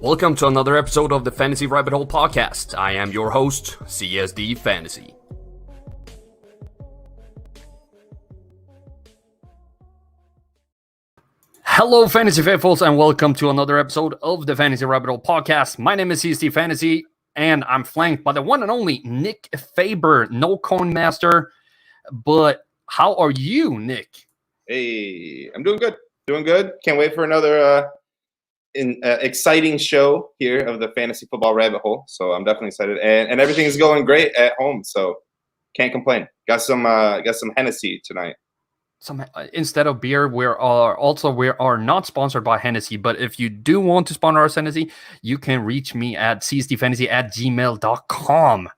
Welcome to another episode of the Fantasy Rabbit Hole podcast. I am your host, CSD Fantasy. Hello, Fantasy Faithfuls, and welcome to another episode of the Fantasy Rabbit Hole podcast. My name is CSD Fantasy, and I'm flanked by the one and only Nick Faber, no Coin Master. But how are you, Nick? Hey, I'm doing good. Can't wait for another exciting show here of the Fantasy Football Rabbit Hole. So I'm definitely excited, and everything is going great at home. So can't complain. Got some Hennessy tonight. Instead of beer, we are not sponsored by Hennessy, but if you do want to sponsor us Hennessy, you can reach me at csdfantasy@gmail.com.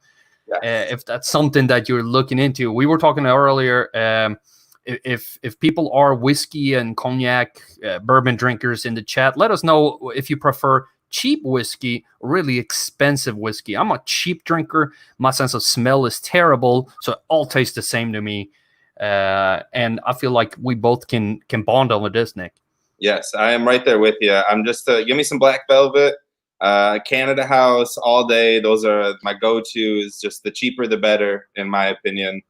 Yes. If that's something that you're looking into. We were talking earlier, if people are whiskey and cognac, bourbon drinkers in the chat, let us know if you prefer cheap whiskey or really expensive whiskey. I'm a cheap drinker. My sense of smell is terrible, so it all tastes the same to me. And I feel like we both can bond over this, Nick. Yes, I am right there with you. I'm just give me some Black Velvet, Canada House all day. Those are my go-tos. Just the cheaper the better, in my opinion.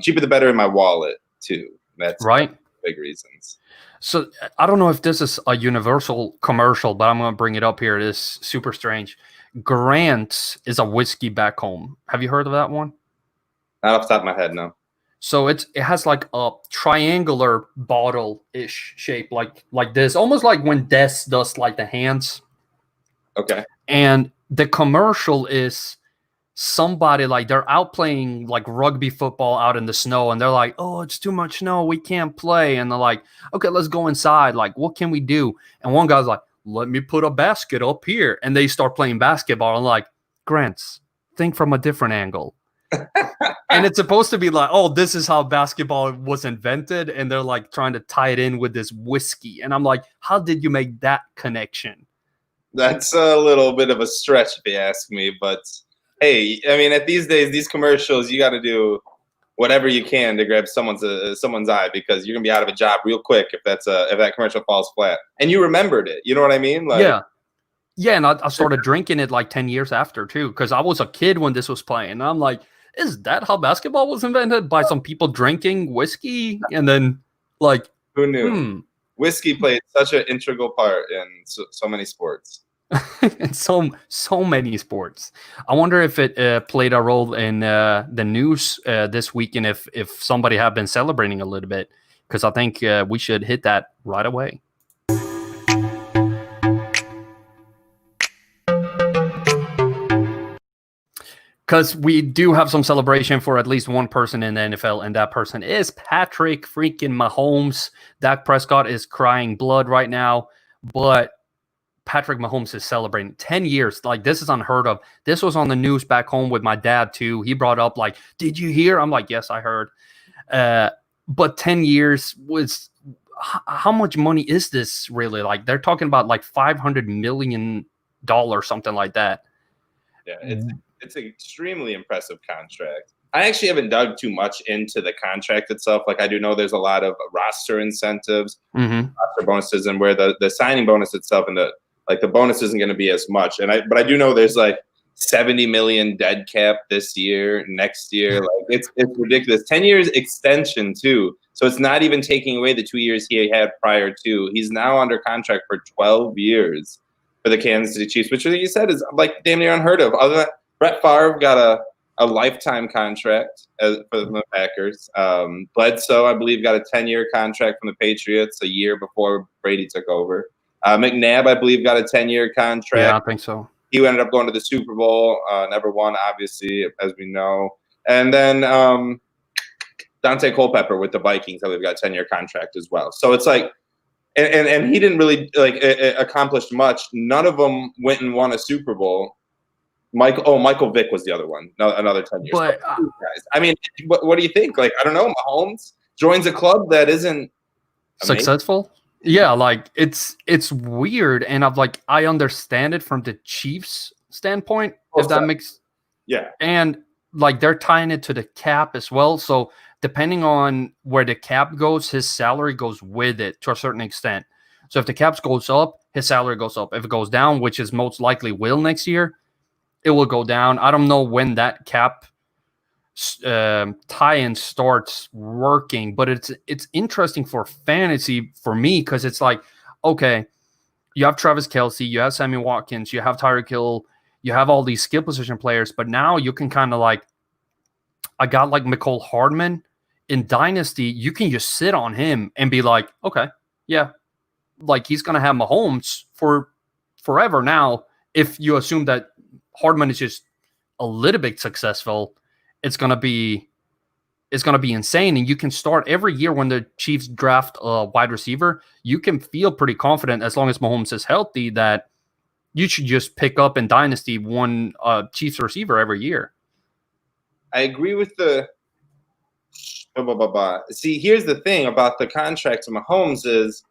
Cheaper the better in my wallet too. That's right. Big reasons. So I don't know if this is a universal commercial, but I'm going to bring it up here. It is super strange. Grant is a whiskey back home. Have you heard of that one? Not off the top of my head, no. So it has like a triangular bottle-ish shape, like this, almost like when Des does like the hands. Okay. And the commercial is somebody like they're out playing like rugby football out in the snow, and they're like, "Oh, it's too much snow, we can't play." And they're like, "Okay, let's go inside. Like, what can we do?" And one guy's like, "Let me put a basket up here," and they start playing basketball. And like, Grants, think from a different angle. And it's supposed to be like, oh, this is how basketball was invented, and they're like trying to tie it in with this whiskey. And I'm like, how did you make that connection? That's a little bit of a stretch, if you ask me. But hey, I mean, at these days, these commercials, you got to do whatever you can to grab someone's eye, because you're gonna be out of a job real quick if that commercial falls flat. And you remembered it, you know what I mean? Like, yeah. And I started drinking it like 10 years after too, because I was a kid when this was playing. And I'm like, is that how basketball was invented? By some people drinking whiskey? And then, like, who knew? Whiskey played such an integral part in so many sports. In so many sports. I wonder if it played a role in the news this weekend, if somebody have been celebrating a little bit, because I think we should hit that right away. Because we do have some celebration for at least one person in the NFL, and that person is Patrick freaking Mahomes. Dak Prescott is crying blood right now, but Patrick Mahomes is celebrating 10 years. Like, this is unheard of. This was on the news back home with my dad, too. He brought up, like, did you hear? I'm like, yes, I heard. But 10 years was... How much money is this, really? Like, they're talking about, like, $500 million, something like that. Yeah, it's an extremely impressive contract. I actually haven't dug too much into the contract itself. Like, I do know there's a lot of roster incentives, roster bonuses, and where the signing bonus itself and the bonus isn't going to be as much. But I do know there's like $70 million dead cap this year, next year. Like, it's ridiculous. 10 years extension too. So it's not even taking away the 2 years he had prior to. He's now under contract for 12 years for the Kansas City Chiefs, which, like you said, is like damn near unheard of. Other than Brett Favre got a lifetime contract for the Packers. Bledsoe, I believe, got a 10-year contract from the Patriots a year before Brady took over. McNabb, I believe, got a 10-year contract. Yeah, I think so. He ended up going to the Super Bowl, never won, obviously, as we know. And then Dante Culpepper with the Vikings, I believe, got a 10-year contract as well. So it's like, and he didn't really accomplish much. None of them went and won a Super Bowl. Michael Vick was the other one. Another 10 years. But I mean, what do you think? Like, I don't know. Mahomes joins a club that isn't successful. Yeah, like it's weird, and I understand it from the Chiefs' standpoint, if that makes. Yeah, and like they're tying it to the cap as well. So depending on where the cap goes, his salary goes with it to a certain extent. So if the cap goes up, his salary goes up. If it goes down, which is most likely will next year, it will go down. I don't know when that cap tie-in starts working, but it's interesting for fantasy for me because it's like, okay, you have Travis Kelce, you have Sammy Watkins, you have Tyreek Hill, you have all these skill position players, but now you can kind of like, I got like Mecole Hardman in Dynasty. You can just sit on him and be like, okay, yeah, like he's going to have Mahomes for forever now. If you assume that Hardman is just a little bit successful, it's going to be insane. And you can start every year when the Chiefs draft a wide receiver, you can feel pretty confident as long as Mahomes is healthy that you should just pick up in Dynasty one Chiefs receiver every year. I agree with the See, here's the thing about the contract to Mahomes is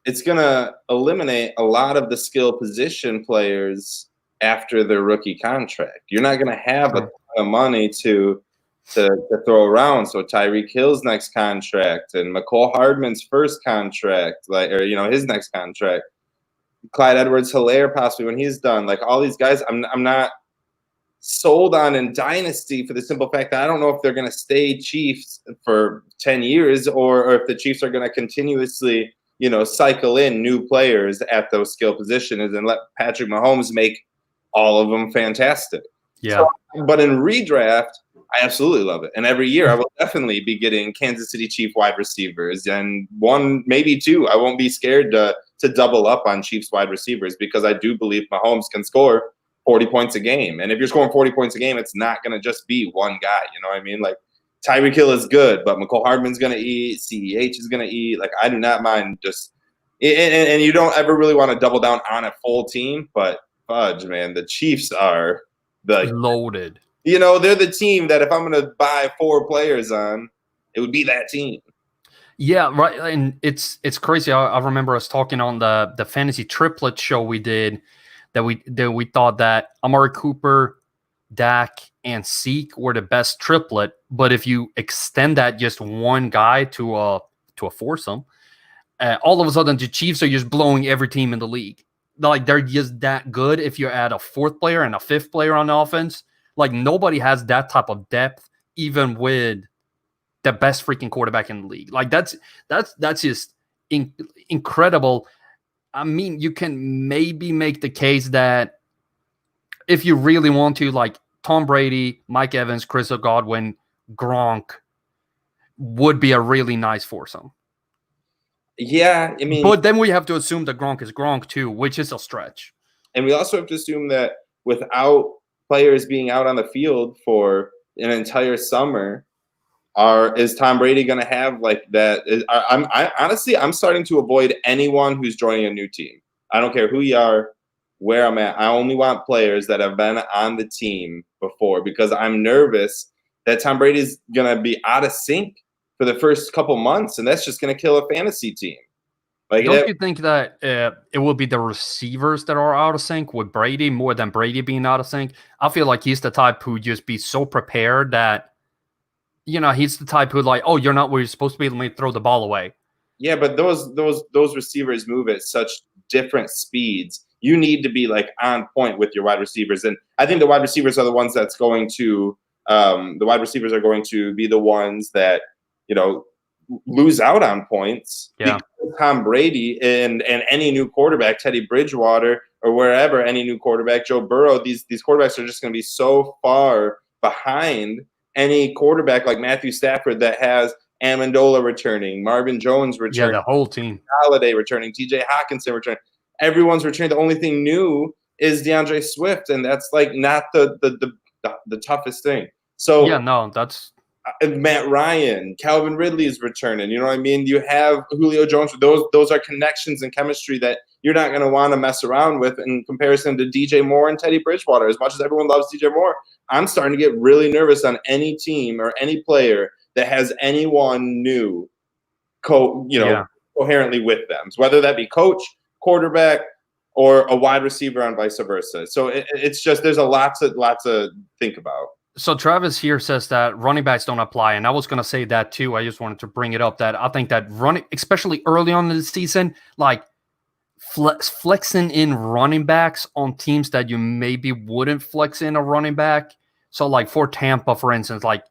it's going to eliminate a lot of the skill position players after their rookie contract. You're not going to have a ton of money to throw around. So Tyreek Hill's next contract and Mecole Hardman's first contract, his next contract, Clyde Edwards-Helaire possibly when he's done, like all these guys, I'm not sold on in Dynasty for the simple fact that I don't know if they're going to stay Chiefs for 10 years or if the Chiefs are going to continuously, cycle in new players at those skill positions and let Patrick Mahomes make all of them fantastic. Yeah. So, but in redraft, I absolutely love it. And every year I will definitely be getting Kansas City Chief wide receivers and one, maybe two. I won't be scared to double up on Chiefs wide receivers because I do believe Mahomes can score 40 points a game. And if you're scoring 40 points a game, it's not going to just be one guy. You know what I mean? Like Tyreek Hill is good, but Mecole Hardman's going to eat. CEH is going to eat. Like I do not mind just and you don't ever really want to double down on a full team, but fudge, man, the Chiefs are loaded. They're the team that if I'm going to buy 4 players on, it would be that team. Yeah, right. And it's crazy. I remember us talking on the fantasy triplet show we did that we thought that Amari Cooper, Dak, and Zeke were the best triplet. But if you extend that just one guy to a foursome, all of a sudden the Chiefs are just blowing every team in the league. Like they're just that good. If you add a 4th player and a 5th player on the offense, like nobody has that type of depth, even with the best freaking quarterback in the league. Like that's just incredible. I mean, you can maybe make the case that if you really want to, like Tom Brady, Mike Evans, Chris Godwin, Gronk would be a really nice foursome. Yeah, I mean, but then we have to assume that Gronk is Gronk too, which is a stretch. And we also have to assume that without players being out on the field for an entire summer, is Tom Brady going to have like that? I'm starting to avoid anyone who's joining a new team. I don't care who you are, where I'm at. I only want players that have been on the team before because I'm nervous that Tom Brady's going to be out of sync for the first couple months, and that's just going to kill a fantasy team. Like, don't you think that it will be the receivers that are out of sync with Brady more than Brady being out of sync? I feel like he's the type who just be so prepared that, he's the type who like, oh, you're not where you're supposed to be. Let me throw the ball away. Yeah, but those receivers move at such different speeds. You need to be like on point with your wide receivers, and I think the wide receivers are the ones that's going to be the ones that lose out on points. Yeah. Because Tom Brady and any new quarterback, Teddy Bridgewater or wherever, any new quarterback, Joe Burrow, these quarterbacks are just going to be so far behind any quarterback like Matthew Stafford that has Amendola returning, Marvin Jones returning, the whole team, Holiday returning, TJ Hawkinson returning. Everyone's returning. The only thing new is DeAndre Swift, and that's like not the toughest thing. So yeah, no, that's Matt Ryan, Calvin Ridley is returning. You know what I mean? You have Julio Jones. Those are connections and chemistry that you're not going to want to mess around with in comparison to DJ Moore and Teddy Bridgewater. As much as everyone loves DJ Moore, I'm starting to get really nervous on any team or any player that has anyone new, coherently with them. So whether that be coach, quarterback, or a wide receiver, and vice versa. So it's just there's a lot to think about. So Travis here says that running backs don't apply, and I was going to say that too. I just wanted to bring it up that I think that running, especially early on in the season, like flexing in running backs on teams that you maybe wouldn't flex in a running back. So, like for Tampa, for instance, like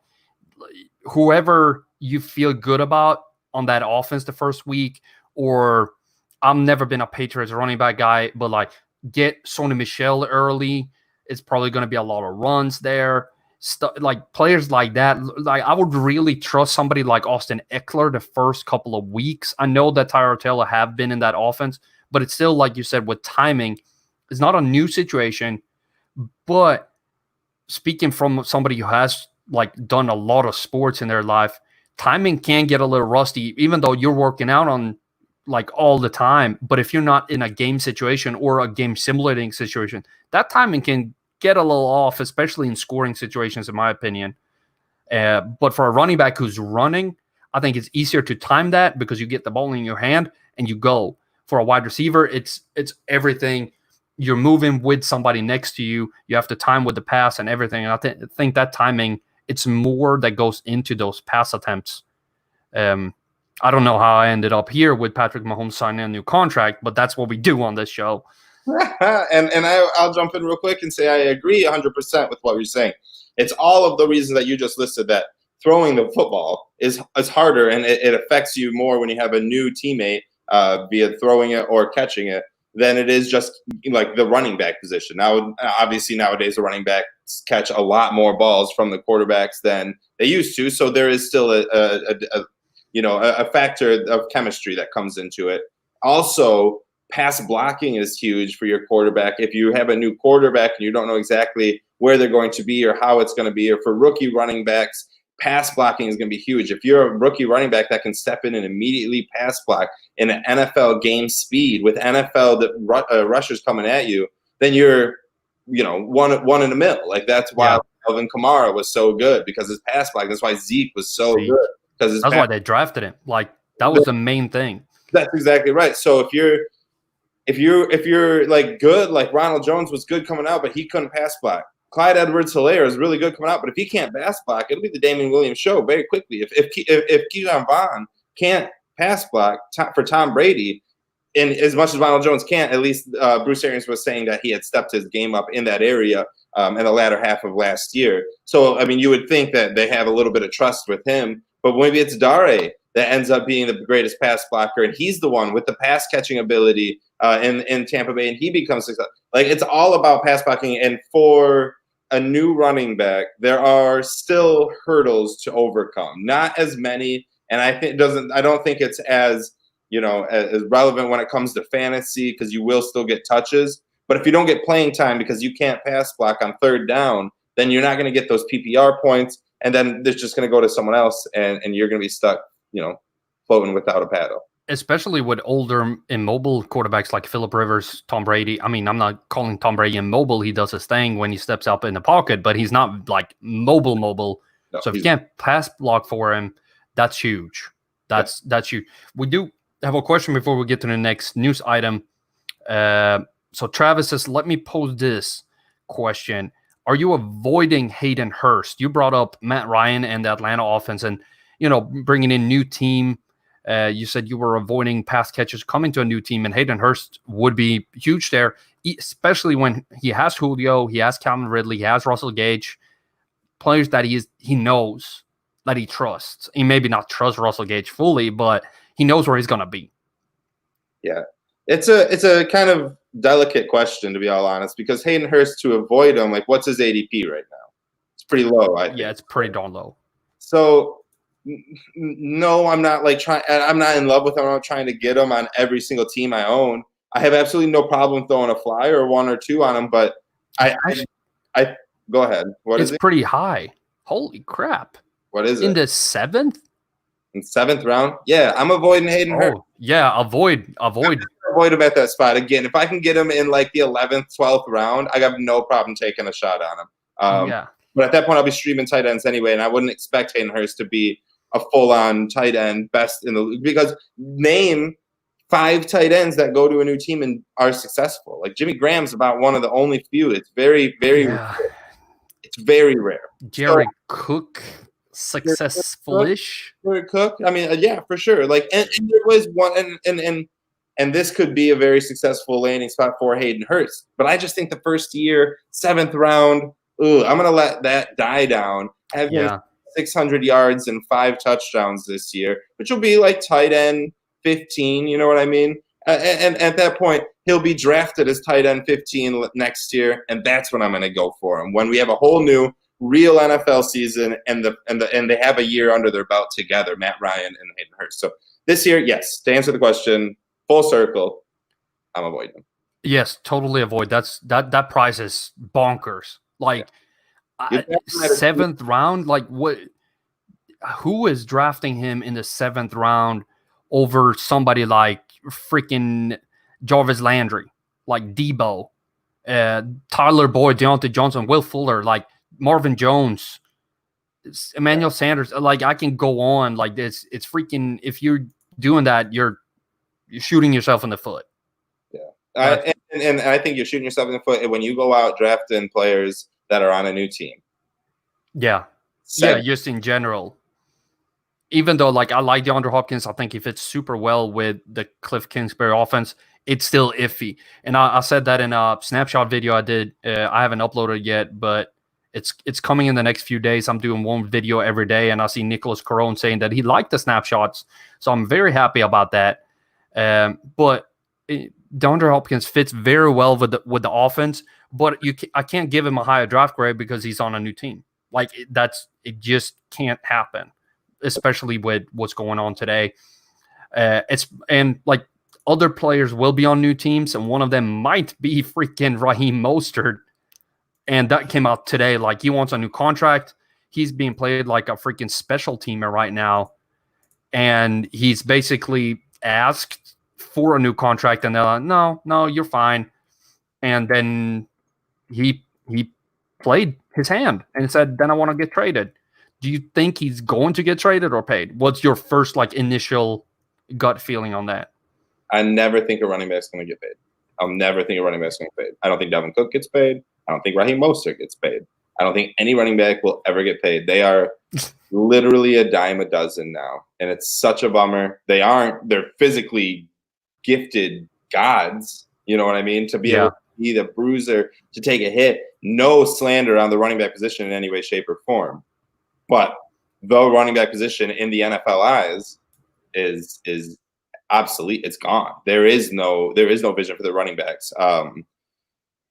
whoever you feel good about on that offense the first week, or I've never been a Patriots running back guy, but like get Sony Michel early. It's probably going to be a lot of runs there. Like players like that, like I would really trust somebody like Austin Eckler the first couple of weeks. I know that Tyrod Taylor have been in that offense, but it's still, like you said, with timing, it's not a new situation. But speaking from somebody who has like done a lot of sports in their life, timing can get a little rusty, even though you're working out on like all the time. But if you're not in a game situation or a game simulating situation, that timing can get a little off, especially in scoring situations, in my opinion. But for a running back who's running, I think it's easier to time that because you get the ball in your hand and you go. For a wide receiver, it's everything. You're moving with somebody next to you. You have to time with the pass and everything. And I think that timing, it's more that goes into those pass attempts. I don't know how I ended up here with Patrick Mahomes signing a new contract, but that's what we do on this show. and I'll jump in real quick and say I agree 100% with what you're saying. It's all of the reasons that you just listed, that throwing the football is harder, and it affects you more when you have a new teammate, be it throwing it or catching it, than it is just like the running back position. Now, obviously nowadays the running backs catch a lot more balls from the quarterbacks than they used to, so there is still a factor of chemistry that comes into it. Also, pass blocking is huge for your quarterback. If you have a new quarterback and you don't know exactly where they're going to be or how it's going to be, or for rookie running backs, pass blocking is going to be huge. If you're a rookie running back that can step in and immediately pass block in an NFL game speed with NFL rushers coming at you, then you're, one in a mill. Like that's why Alvin Kamara was so good, because his pass block. That's why Zeke was so good, because that's why they drafted him. Like that was the main thing. That's exactly right. So if you're like good, like Ronald Jones was good coming out, but he couldn't pass block. Clyde Edwards-Helaire is really good coming out, but if he can't pass block, it'll be the Damian Williams show very quickly. If Keyshawn Vaughn can't pass block for Tom Brady, and as much as Ronald Jones can't, at least Bruce Arians was saying that he had stepped his game up in that area in the latter half of last year. So, I mean, you would think that they have a little bit of trust with him, but maybe it's Dare that ends up being the greatest pass blocker, and he's the one with the pass catching ability in Tampa Bay, and he becomes successful. Like, it's all about pass blocking, and for a new running back, there are still hurdles to overcome. Not as many, and I don't think it's as as relevant when it comes to fantasy, because you will still get touches. But if you don't get playing time because you can't pass block on third down, then you're not going to get those PPR points, and then it's just going to go to someone else, and you're going to be stuck, floating without a paddle. Especially with older immobile quarterbacks like Phillip Rivers, Tom Brady. I mean, I'm not calling Tom Brady immobile. He does his thing when he steps up in the pocket, but he's not like mobile. No, so if you can't pass block for him, that's huge. That's huge. We do have a question before we get to the next news item. So Travis says, let me pose this question. Are you avoiding Hayden Hurst? You brought up Matt Ryan and the Atlanta offense and, bringing in new team. You said you were avoiding pass catchers coming to a new team, and Hayden Hurst would be huge there, especially when he has Julio, he has Calvin Ridley, he has Russell Gage, players that he knows, that he trusts. He maybe not trust Russell Gage fully, but he knows where he's going to be. Yeah, it's a kind of delicate question, to be all honest, because Hayden Hurst, to avoid him, like, what's his ADP right now? It's pretty low, I think. Yeah, it's pretty darn low. So no, I'm not I'm not in love with him. I'm not trying to get him on every single team I own. I have absolutely no problem throwing a flyer or one or two on him, but I go ahead. What is it? It's pretty high. Holy crap. What is it? In the seventh? In seventh round? Yeah, I'm avoiding Hayden Hurst. Yeah, avoid him at that spot. Again, if I can get him in like the 11th, 12th round, I have no problem taking a shot on him. But at that point, I'll be streaming tight ends anyway, and I wouldn't expect Hayden Hurst to be a full-on tight end best in the league, because name 5 tight ends that go to a new team and are successful. Like Jimmy Graham's about one of the only few. It's very, very rare. It's very rare. Jared Cook, successful-ish. Jared Cook, I mean, yeah, for sure. Like, and there was one, and And this could be a very successful landing spot for Hayden Hurst. But I just think the first year, 7th round, I'm going to let that die down. Have him 600 yards and 5 touchdowns this year, which will be like tight end 15. You know what I mean? And at that point, he'll be drafted as tight end 15 next year, and that's when I'm going to go for him. When we have a whole new real NFL season and they have a year under their belt together, Matt Ryan and Hayden Hurst. So this year, yes, to answer the question, full circle, I'm avoiding him. Yes, totally avoid. That price is bonkers. Like 7th round, like what? Who is drafting him in the 7th round over somebody like freaking Jarvis Landry, like Debo, Tyler Boyd, Deontay Johnson, Will Fuller, like Marvin Jones, Emmanuel Sanders? Like I can go on like this. It's freaking. If you're doing that, you're shooting yourself in the foot. Yeah, and I think you're shooting yourself in the foot when you go out drafting players that are on a new team. Yeah, just in general. Even though, like, I like DeAndre Hopkins, I think he fits super well with the Cliff Kingsbury offense. It's still iffy, and I said that in a snapshot video I did. I haven't uploaded yet, but it's coming in the next few days. I'm doing one video every day, and I see Nicholas Carone saying that he liked the snapshots, so I'm very happy about that. But DeAndre Hopkins fits very well with the offense, but I can't give him a higher draft grade because he's on a new team. Like it just can't happen, especially with what's going on today. And like other players will be on new teams, and one of them might be freaking Raheem Mostert. And that came out today. Like he wants a new contract. He's being played like a freaking special teamer right now, and he's basically asked for a new contract, and they're like, no, you're fine. And then he played his hand and said, then I want to get traded. Do you think he's going to get traded or paid? What's your first like initial gut feeling on that? I never think a running back's going to get paid. I'll never think a running back's going to get paid. I don't think Dalvin Cook gets paid. I don't think Raheem Mostert gets paid. I don't think any running back will ever get paid. They are literally a dime a dozen now, and it's such a bummer. They're physically gifted gods. You know what I mean? To be able to be the bruiser, to take a hit. No slander on the running back position in any way, shape, or form. But the running back position in the NFL eyes is obsolete. It's gone. There is no vision for the running backs.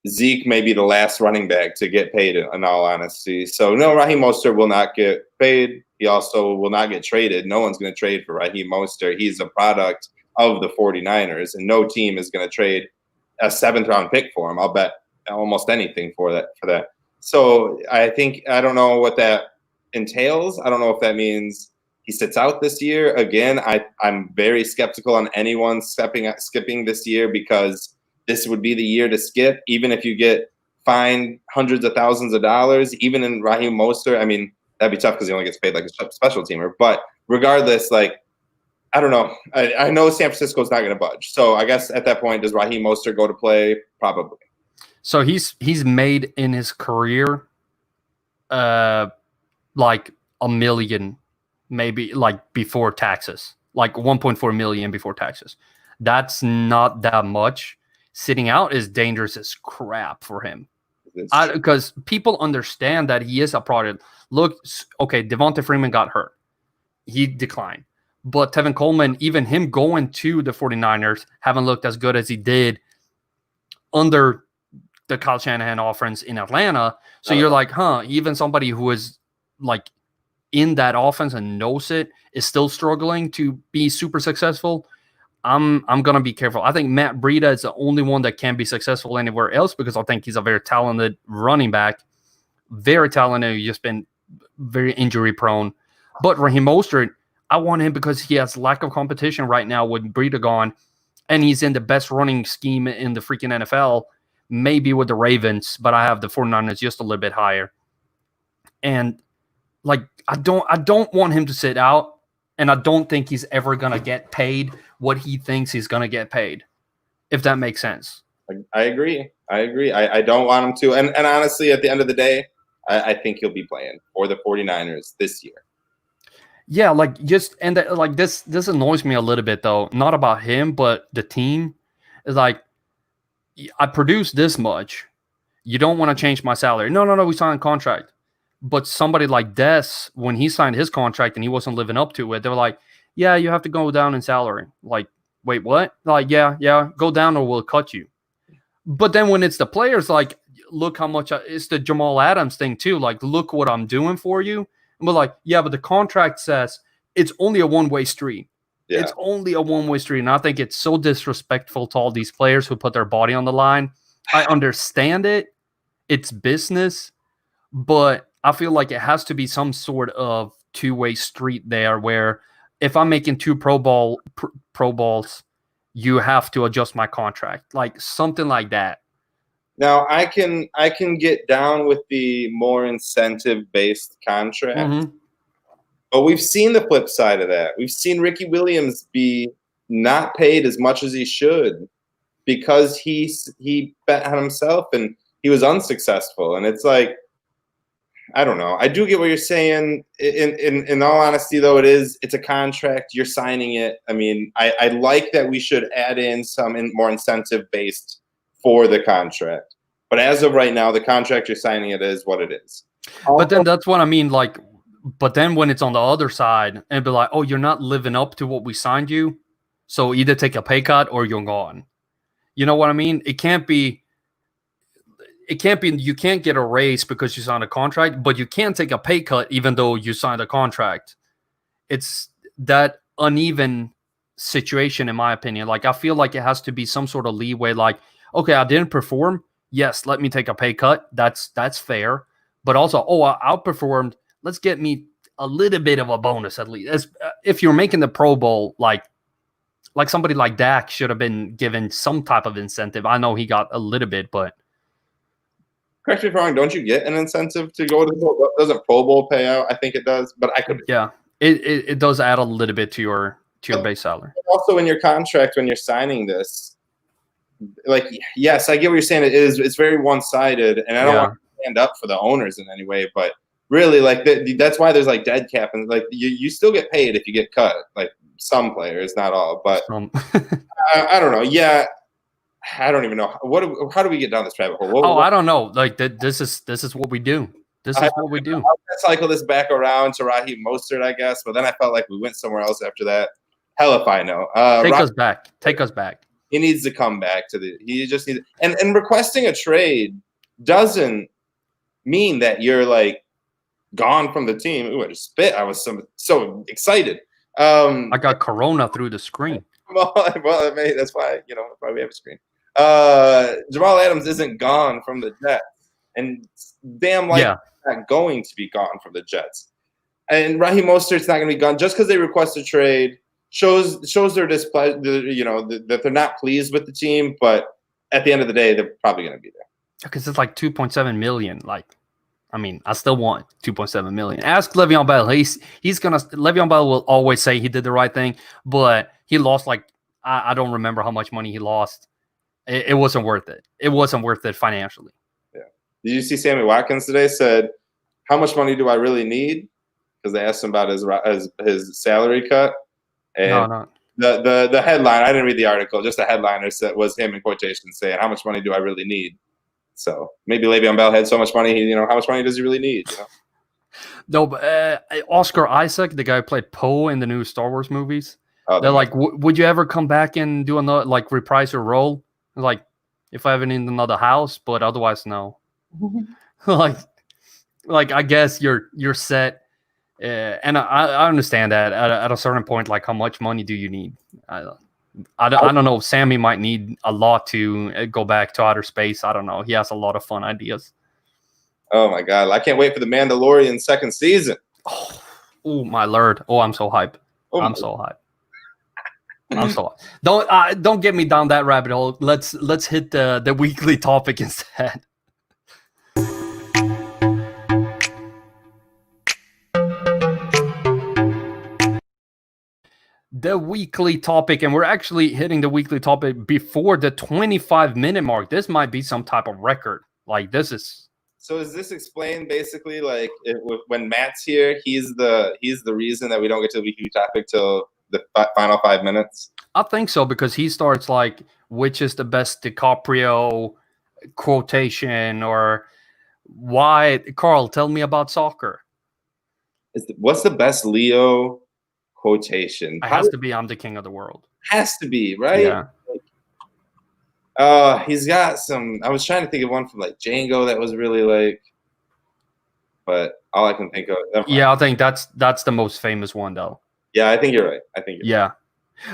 Zeke may be the last running back to get paid, in all honesty. So no, Raheem Mostert will not get paid. He also will not get traded. No one's going to trade for Raheem Mostert. He's a product of the 49ers, and no team is going to trade a 7th round pick for him. I'll bet almost anything for that. So I don't know what that entails. I don't know if that means he sits out this year. Again, I'm very skeptical on anyone skipping this year, because this would be the year to skip, even if you get fined hundreds of thousands of dollars. Even in Raheem Mostert, I mean, that'd be tough because he only gets paid like a special teamer. But regardless, like, I don't know. I know San Francisco's not going to budge. So I guess at that point, does Raheem Mostert go to play? Probably. So he's made in his career like $1 million, maybe, like before taxes, like 1.4 million before taxes. That's not that much. Sitting out is dangerous as crap for him, because people understand that he is a product. Look, okay, Devonta Freeman got hurt. He declined. But Tevin Coleman, even him going to the 49ers, haven't looked as good as he did under the Kyle Shanahan offense in Atlanta. So you're like, even somebody who is like in that offense and knows it is still struggling to be super successful. I'm going to be careful. I think Matt Breida is the only one that can be successful anywhere else, because I think he's a very talented running back. Very talented. He's just been very injury prone. But Raheem Mostert, I want him because he has lack of competition right now with Breida gone, and he's in the best running scheme in the freaking NFL, maybe with the Ravens, but I have the 49ers just a little bit higher. And like, I don't want him to sit out, and I don't think he's ever going to get paid what he thinks he's going to get paid, if that makes sense. I agree. I don't want him to. And honestly, at the end of the day, I think he'll be playing for the 49ers this year. Yeah, like just and like this annoys me a little bit though. Not about him, but the team is like, I produce this much. You don't want to change my salary. No, no, no. We signed a contract. But somebody like Des, when he signed his contract and he wasn't living up to it, they were like, yeah, you have to go down in salary. Like, wait, what? Like, yeah, go down or we'll cut you. But then when it's the players, like, look how much it's the Jamal Adams thing too. Like, look what I'm doing for you. And we're like, yeah, but the contract says it's only a one-way street. Yeah. It's only a one-way street. And I think it's so disrespectful to all these players who put their body on the line. I understand it. It's business. But I feel like it has to be some sort of two-way street there where if I'm making two Pro Bowls, you have to adjust my contract. Like something like that. Now, I can get down with the more incentive-based contract. Mm-hmm. But we've seen the flip side of that. We've seen Ricky Williams be not paid as much as he should because he bet on himself and he was unsuccessful. And it's like, I don't know. I do get what you're saying. In all honesty, though, it's a contract. You're signing it. I mean, I like that we should add in some more incentive-based for the contract. But as of right now, the contract you're signing it is what it is. But then that's what I mean. Like, but then when it's on the other side and be like, oh, you're not living up to what we signed you, so either take a pay cut or you're gone. You know what I mean? It can't be. You can't get a raise because you signed a contract, but you can take a pay cut even though you signed a contract. It's that uneven situation, in my opinion. Like, I feel like it has to be some sort of leeway. Like, okay, I didn't perform. Yes, let me take a pay cut. That's fair. But also, I outperformed. Let's get me a little bit of a bonus at least. If you're making the Pro Bowl, like somebody like Dak should have been given some type of incentive. I know he got a little bit, but. Correct me if I'm wrong. Don't you get an incentive to go to the Bowl? Doesn't Pro Bowl pay out? I think it does, but I could. Yeah, it does add a little bit to your base salary. Also, in your contract when you're signing this, like, yes, I get what you're saying. It's very one-sided, and I don't want to stand up for the owners in any way, but really, like that's why there's like dead cap, and like you still get paid if you get cut. Like some players, not all, but I don't know. Yeah. I don't even know how do we get down this rabbit hole? I don't know. Like this is what we do. This is what we do. I'll cycle this back around to Raheem Mostert, I guess, but then I felt like we went somewhere else after that. Hell if I know. Take us back. He needs to come back to he just needs and requesting a trade doesn't mean that you're like gone from the team. Ooh, I just spit. I was so excited. I got Corona through the screen. Well, that's why we have a screen. Jamal Adams isn't gone from the Jets, and damn he's not going to be gone from the Jets. And Raheem Mostert's not going to be gone just because they request a trade. Shows their displeasure. That they're not pleased with the team, but at the end of the day, they're probably going to be there. Because it's like $2.7 million. Like, I mean, I still want $2.7 million. Ask Le'Veon Bell. Le'Veon Bell will always say he did the right thing, but he lost I don't remember how much money he lost. It wasn't worth it. It wasn't worth it financially. Yeah. Did you see Sammy Watkins today said, how much money do I really need? Because they asked him about his salary cut. And no. The headline, I didn't read the article, just the headliner was him in quotations saying, how much money do I really need? So maybe Le'Veon Bell had so much money, how much money does he really need? No, but Oscar Isaac, the guy who played Poe in the new Star Wars movies, they're like, would you ever come back and do another, like, reprise your role? Like, if I ever need another house, but otherwise, no. like, I guess you're set. And I understand that at a certain point, like, how much money do you need? I don't know. Sammy might need a lot to go back to outer space. I don't know. He has a lot of fun ideas. Oh my God! I can't wait for the Mandalorian second season. Oh my lord! Oh, I'm so hyped. I'm so hyped. I'm so hyped. Don't get me down that rabbit hole. Let's hit the weekly topic instead. The weekly topic, and we're actually hitting the weekly topic before the 25-minute mark. This might be some type of record. Like, this is So does this explain basically like when Matt's here, he's the reason that we don't get to the weekly topic till the final 5 minutes? I think so, because he starts like, which is the best DiCaprio quotation, or why? Carl, tell me about soccer. What's the best Leo quotation? It has to be, I'm the king of the world. Has to be, right? Yeah. He's got some. I was trying to think of one from like Django that was really like, but all I can think of. Yeah, I think that's the most famous one, though. Yeah, I think you're right. Right.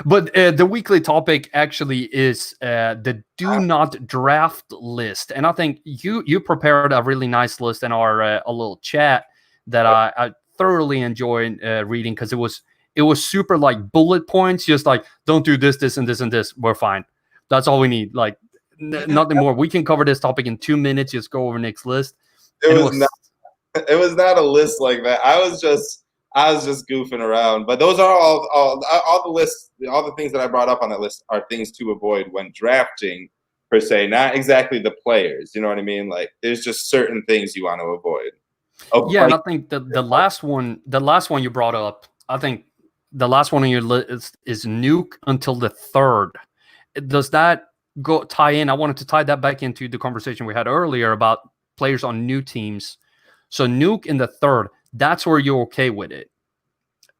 But the weekly topic actually is the do not draft list, and I think you prepared a really nice list in our a little chat that I thoroughly enjoyed reading, because it was super like bullet points, just like don't do this, this, and this, and this. We're fine. That's all we need. Like nothing more. We can cover this topic in 2 minutes. Just go over next list. It was not a list like that. I was just goofing around. But those are all the lists. All the things that I brought up on that list are things to avoid when drafting, per se. Not exactly the players. You know what I mean? Like there's just certain things you want to avoid. Yeah, and I think the last one you brought up, I think the last one on your list is Nuke until the 3rd. Does that tie in? I wanted to tie that back into the conversation we had earlier about players on new teams. So Nuke in the 3rd, that's where you're okay with it.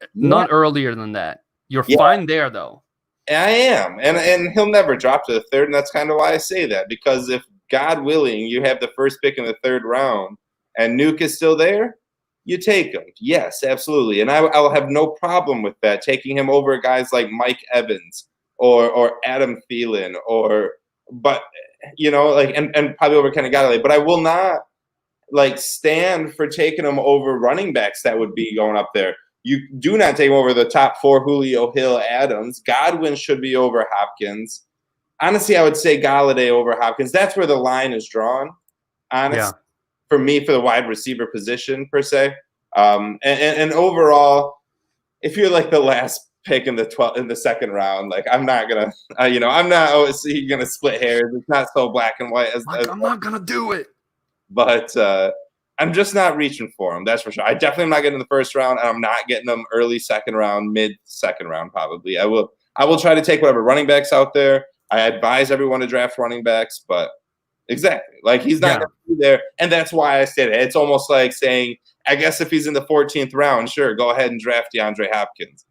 Yeah. Not earlier than that. You're fine there, though. I am. And he'll never drop to the 3rd, and that's kind of why I say that. Because if, God willing, you have the first pick in the 3rd round and Nuke is still there, you take him. Yes, absolutely. And I'll have no problem with that, taking him over guys like Mike Evans or Adam Thielen, but you know, like and probably over Kenny Golladay. But I will not like stand for taking him over running backs that would be going up there. You do not take him over the top 4: Julio, Hill, Adams. Godwin should be over Hopkins. Honestly, I would say Golladay over Hopkins. That's where the line is drawn. Honestly, for me, for the wide receiver position per se. And overall, if you're like the last pick in the 2nd round, like I'm not gonna, I'm not gonna split hairs. It's not so black and white as I'm not gonna do it. But I'm just not reaching for him. That's for sure. I definitely am not getting in the 1st round, and I'm not getting them early 2nd round, mid 2nd round probably. I will try to take whatever running backs out there. I advise everyone to draft running backs, but exactly, like he's not going to be there, and that's why I said it. It's almost like saying, I guess if he's in the 14th round, sure, go ahead and draft DeAndre Hopkins.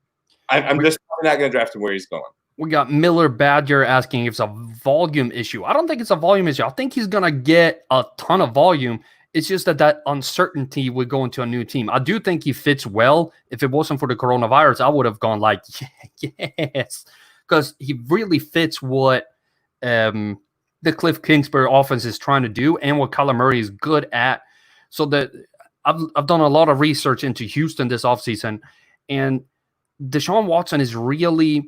I'm just probably not going to draft him where he's going. We got Miller Badger asking if it's a volume issue. I don't think it's a volume issue. I think he's going to get a ton of volume. It's just that uncertainty would go into a new team. I do think he fits well. If it wasn't for the coronavirus, I would have gone like, yes, because he really fits what the Cliff Kingsbury offense is trying to do and what Kyler Murray is good at. So that I've done a lot of research into Houston this offseason, and Deshaun Watson is really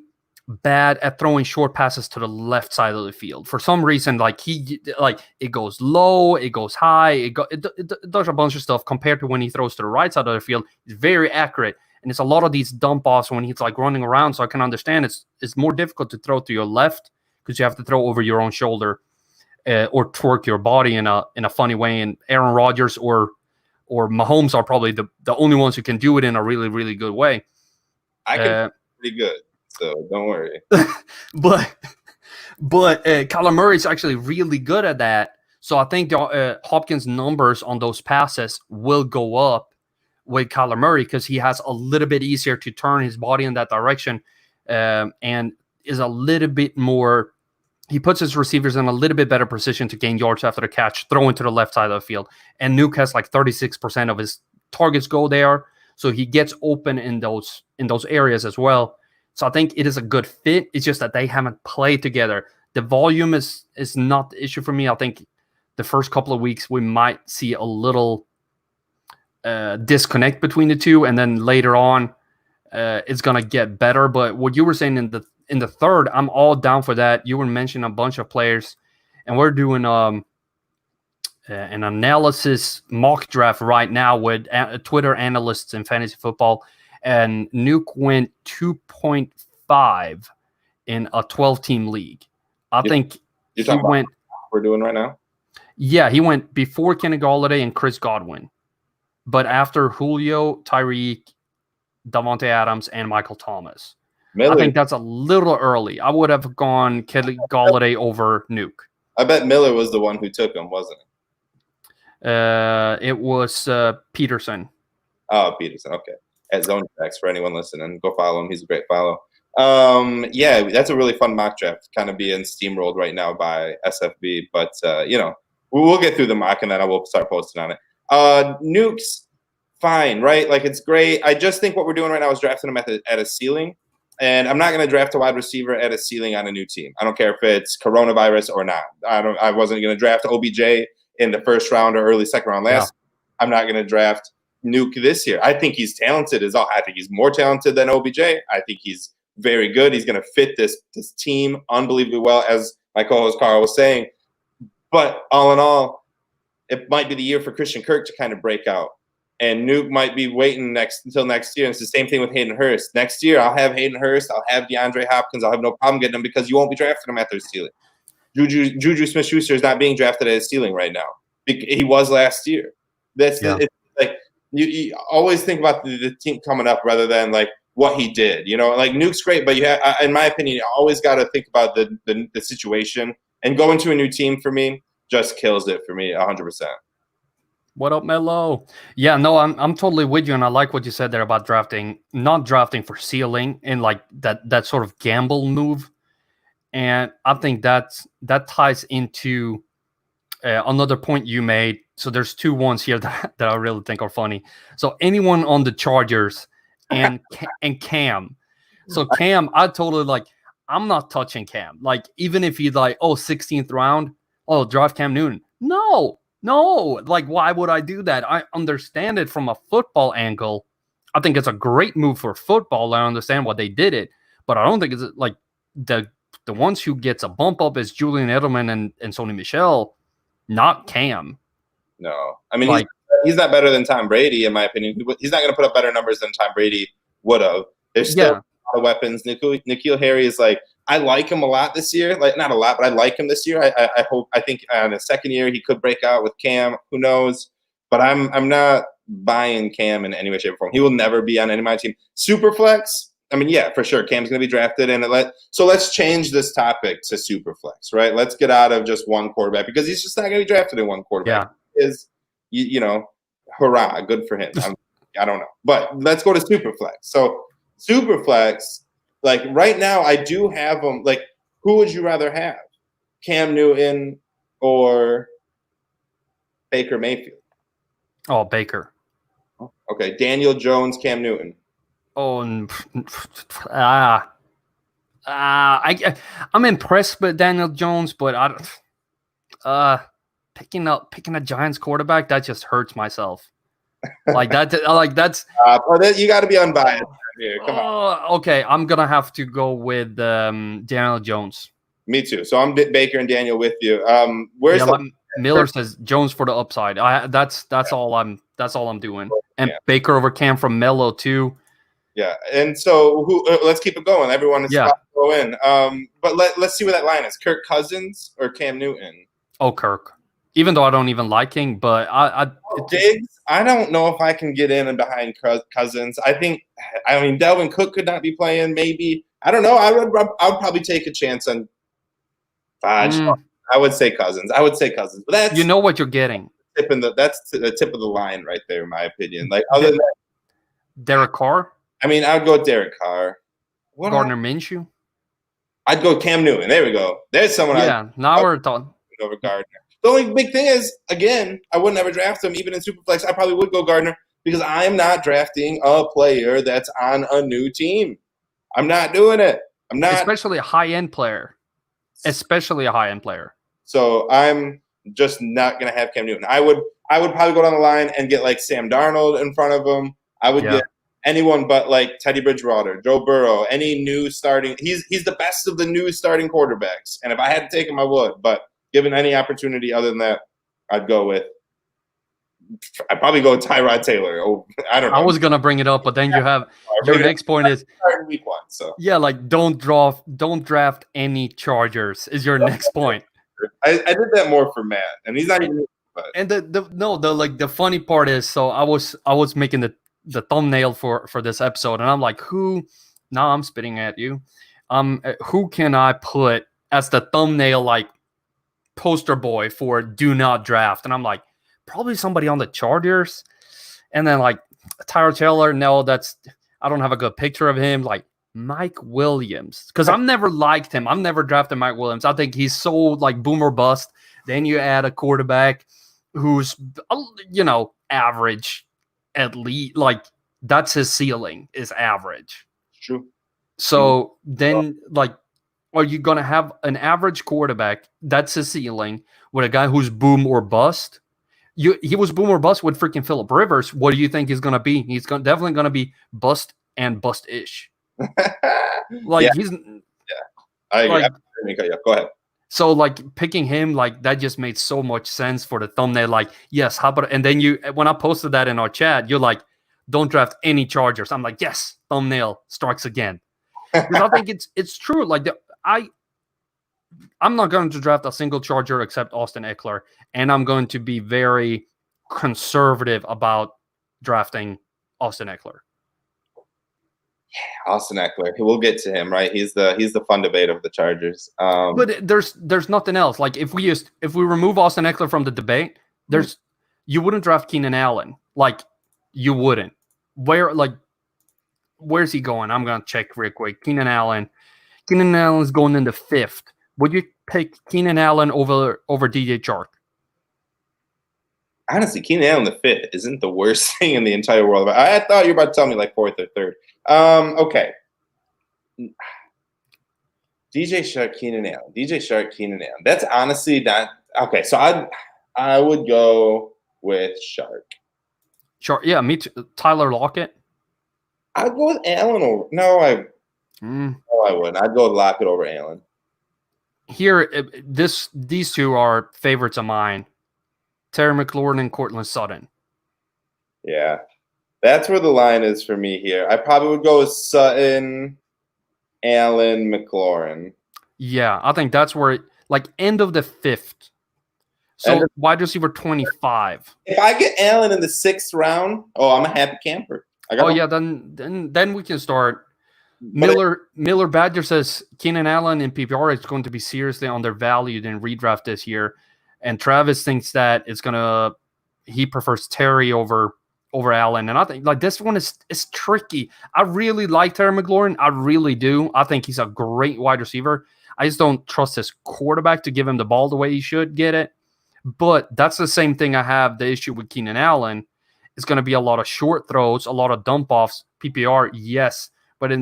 bad at throwing short passes to the left side of the field. For some reason, like it goes low, it goes high, it does a bunch of stuff compared to when he throws to the right side of the field. It's very accurate. And it's a lot of these dump offs when he's like running around. So I can understand it's more difficult to throw to your left because you have to throw over your own shoulder or twerk your body in a funny way. And Aaron Rodgers or Mahomes are probably the only ones who can do it in a really, really good way. I can pretty good. So don't worry. but Kyler Murray is actually really good at that. So I think Hopkins' numbers on those passes will go up with Kyler Murray because he has a little bit easier to turn his body in that direction and is a little bit more. He puts his receivers in a little bit better position to gain yards after the catch, throwing to the left side of the field. And Nuke has like 36% of his targets go there. So he gets open in those areas as well. So I think it is a good fit. It's just that they haven't played together. The volume is not the issue for me. I think the first couple of weeks we might see a little disconnect between the two, and then later on it's gonna get better. But what you were saying in the 3rd, I'm all down for that. You were mentioning a bunch of players, and we're doing an analysis mock draft right now with Twitter analysts in fantasy football. And Nuke went 2.5 in a 12-team league. I think you're talking about what we're doing right now? Yeah, he went before Kenny Golladay and Chris Godwin, but after Julio, Tyreek, Davante Adams, and Michael Thomas. Miller. I think that's a little early. I would have gone Kenny Golladay over Nuke. I bet Miller was the one who took him, wasn't it? It was Peterson. Oh, Peterson. Okay. At Zone Tracks, for anyone listening, go follow him. He's a great follow. Yeah, that's a really fun mock draft. Kind of being steamrolled right now by SFB, but we'll get through the mock and then I will start posting on it. Nukes, fine, right? Like it's great. I just think what we're doing right now is drafting him at a ceiling, and I'm not going to draft a wide receiver at a ceiling on a new team. I don't care if it's coronavirus or not. I wasn't going to draft OBJ in the first round or early second round last. Yeah. I'm not going to draft Nuke this year. I think he's talented as all. I think he's more talented than OBJ. I think he's very good. He's going to fit this team unbelievably well, as my co-host Carl was saying. But all in all, it might be the year for Christian Kirk to kind of break out. And Nuke might be waiting until next year. And it's the same thing with Hayden Hurst. Next year, I'll have Hayden Hurst. I'll have DeAndre Hopkins. I'll have no problem getting them because you won't be drafting them at their ceiling. Juju Smith-Schuster is not being drafted at his ceiling right now. He was last year. It's like you always think about the team coming up rather than like what he did. Like Nuke's great, but you have, in my opinion, you always got to think about the situation. And going to a new team for me just kills it for me 100%. What up, Melo? Yeah, no, I'm totally with you, and I like what you said there about not drafting for ceiling and like that sort of gamble move. And I think that ties into another point you made. So there's two ones here that I really think are funny. So anyone on the Chargers and Cam. So Cam, I totally like. I'm not touching Cam. Like even if he's like, 16th round, draft Cam Newton. No, like why would I do that? I understand it from a football angle. I think it's a great move for football. I understand why they did it, but I don't think it's like the ones who gets a bump up is Julian Edelman and Sony Michel, not Cam. No, I mean he's not better than Tom Brady in my opinion. He's not going to put up better numbers than Tom Brady would have. There's still a lot of weapons. N'Keal Harry is like. I like him a lot this year. Like not a lot, but I like him this year. I think in the second year he could break out with Cam. Who knows? But I'm not buying Cam in any way, shape, or form. He will never be on any of my team. Superflex. I mean, yeah, for sure. Cam's going to be drafted, so let's change this topic to Superflex, right? Let's get out of just one quarterback because he's just not going to be drafted in one quarterback. Yeah. Hurrah, good for him. I don't know, but let's go to Superflex. So Superflex. Like right now, I do have them. Like, who would you rather have, Cam Newton or Baker Mayfield? Oh, Baker. Okay, Daniel Jones, Cam Newton. I'm impressed with Daniel Jones, but picking a Giants quarterback that just hurts myself. Like that. That's. You got to be unbiased. Here, come on. Okay, I'm gonna have to go with Daniel Jones. Me too. So I'm Baker and Daniel with you. Miller says Jones for the upside. That's all I'm doing. And Baker over Cam from Melo too. Yeah, and so let's keep it going. Everyone is about to go in. But let's see where that line is. Kirk Cousins or Cam Newton? Oh, Kirk. Even though I don't even like him, but Diggs, I don't know if I can get in and behind Cousins. I mean, Delvin Cook could not be playing. Maybe I don't know. I would probably take a chance on. I would say Cousins. But that's what you're getting. That's the tip of the line right there, in my opinion. Like other than Derek Carr. I mean, I would go with Derek Carr. Gardner Minshew. I'd go Cam Newton. There we go. There's someone. Now we're talking over Gardner. The only big thing is, again, I would never draft him. Even in Superflex, I probably would go Gardner because I'm not drafting a player that's on a new team. I'm not doing it. I'm not. Especially a high-end player. So I'm just not going to have Cam Newton. I would probably go down the line and get like Sam Darnold in front of him. I would get anyone but like Teddy Bridgewater, Joe Burrow, any new starting. He's the best of the new starting quarterbacks. And if I had to take him, I would. But given any opportunity other than that, I'd probably go with Tyrod Taylor. Oh, I don't know. I was gonna bring it up, but then you have your next point is week one. So like don't draft any Chargers is your next point. I did that more for Matt, and he's not even. But. And the funny part is, so I was making the thumbnail for this episode, and I'm like, who? Now I'm spitting at you. Who can I put as the thumbnail, like poster boy for do not draft? And I'm like, probably somebody on the Chargers. And then like Tyrod Taylor, no, I don't have a good picture of him. Like Mike Williams, because I've never liked him. I've never drafted Mike Williams. I think he's so like boomer bust. Then you add a quarterback who's, average, at least, like that's his ceiling is average. True. So then, like, are you going to have an average quarterback? That's his ceiling with a guy who's boom or bust. He was boom or bust with freaking Phillip Rivers. What do you think he's going to be? He's definitely going to be bust and bust-ish. Like he's. Yeah, I agree. Like, go ahead. So like picking him, like that just made so much sense for the thumbnail. Like, yes, how about? And then when I posted that in our chat, you're like, don't draft any Chargers. I'm like, yes, thumbnail strikes again. Because I think it's true. Like I'm not going to draft a single Charger except Austin Ekeler, and I'm going to be very conservative about drafting Austin Ekeler. Yeah, Austin Ekeler. We'll get to him, right? He's the fun debate of the Chargers. But there's nothing else. Like if we remove Austin Ekeler from the debate, you wouldn't draft Keenan Allen. Like you wouldn't. Where's he going? I'm gonna check real quick. Keenan Allen's going in the 5th. Would you pick Keenan Allen over DJ Chark? Honestly, Keenan Allen the 5th isn't the worst thing in the entire world. I thought you were about to tell me like 4th or 3rd. Okay. DJ Chark, Keenan Allen. That's honestly not okay. So I would go with Chark. Sure. Yeah, me too. Tyler Lockett. I'd go with Allen over. No, I wouldn't. I'd go with Lockett over Allen. Here, these two are favorites of mine. Terry McLaurin and Courtland Sutton. Yeah. That's where the line is for me here. I probably would go with Sutton, Allen, McLaurin. Yeah, I think that's where end of the 5th. So wide receiver 25. If I get Allen in the 6th round, I'm a happy camper. Then we can start. Miller Badger says Keenan Allen and PPR is going to be seriously undervalued in redraft this year, and Travis thinks that he prefers Terry over Allen, and I think like this one is tricky. I really like Terry McLaurin, I really do. I think he's a great wide receiver. I just don't trust his quarterback to give him the ball the way he should get it. But that's the same thing I have the issue with Keenan Allen. It's going to be a lot of short throws, a lot of dump offs. PPR, yes. But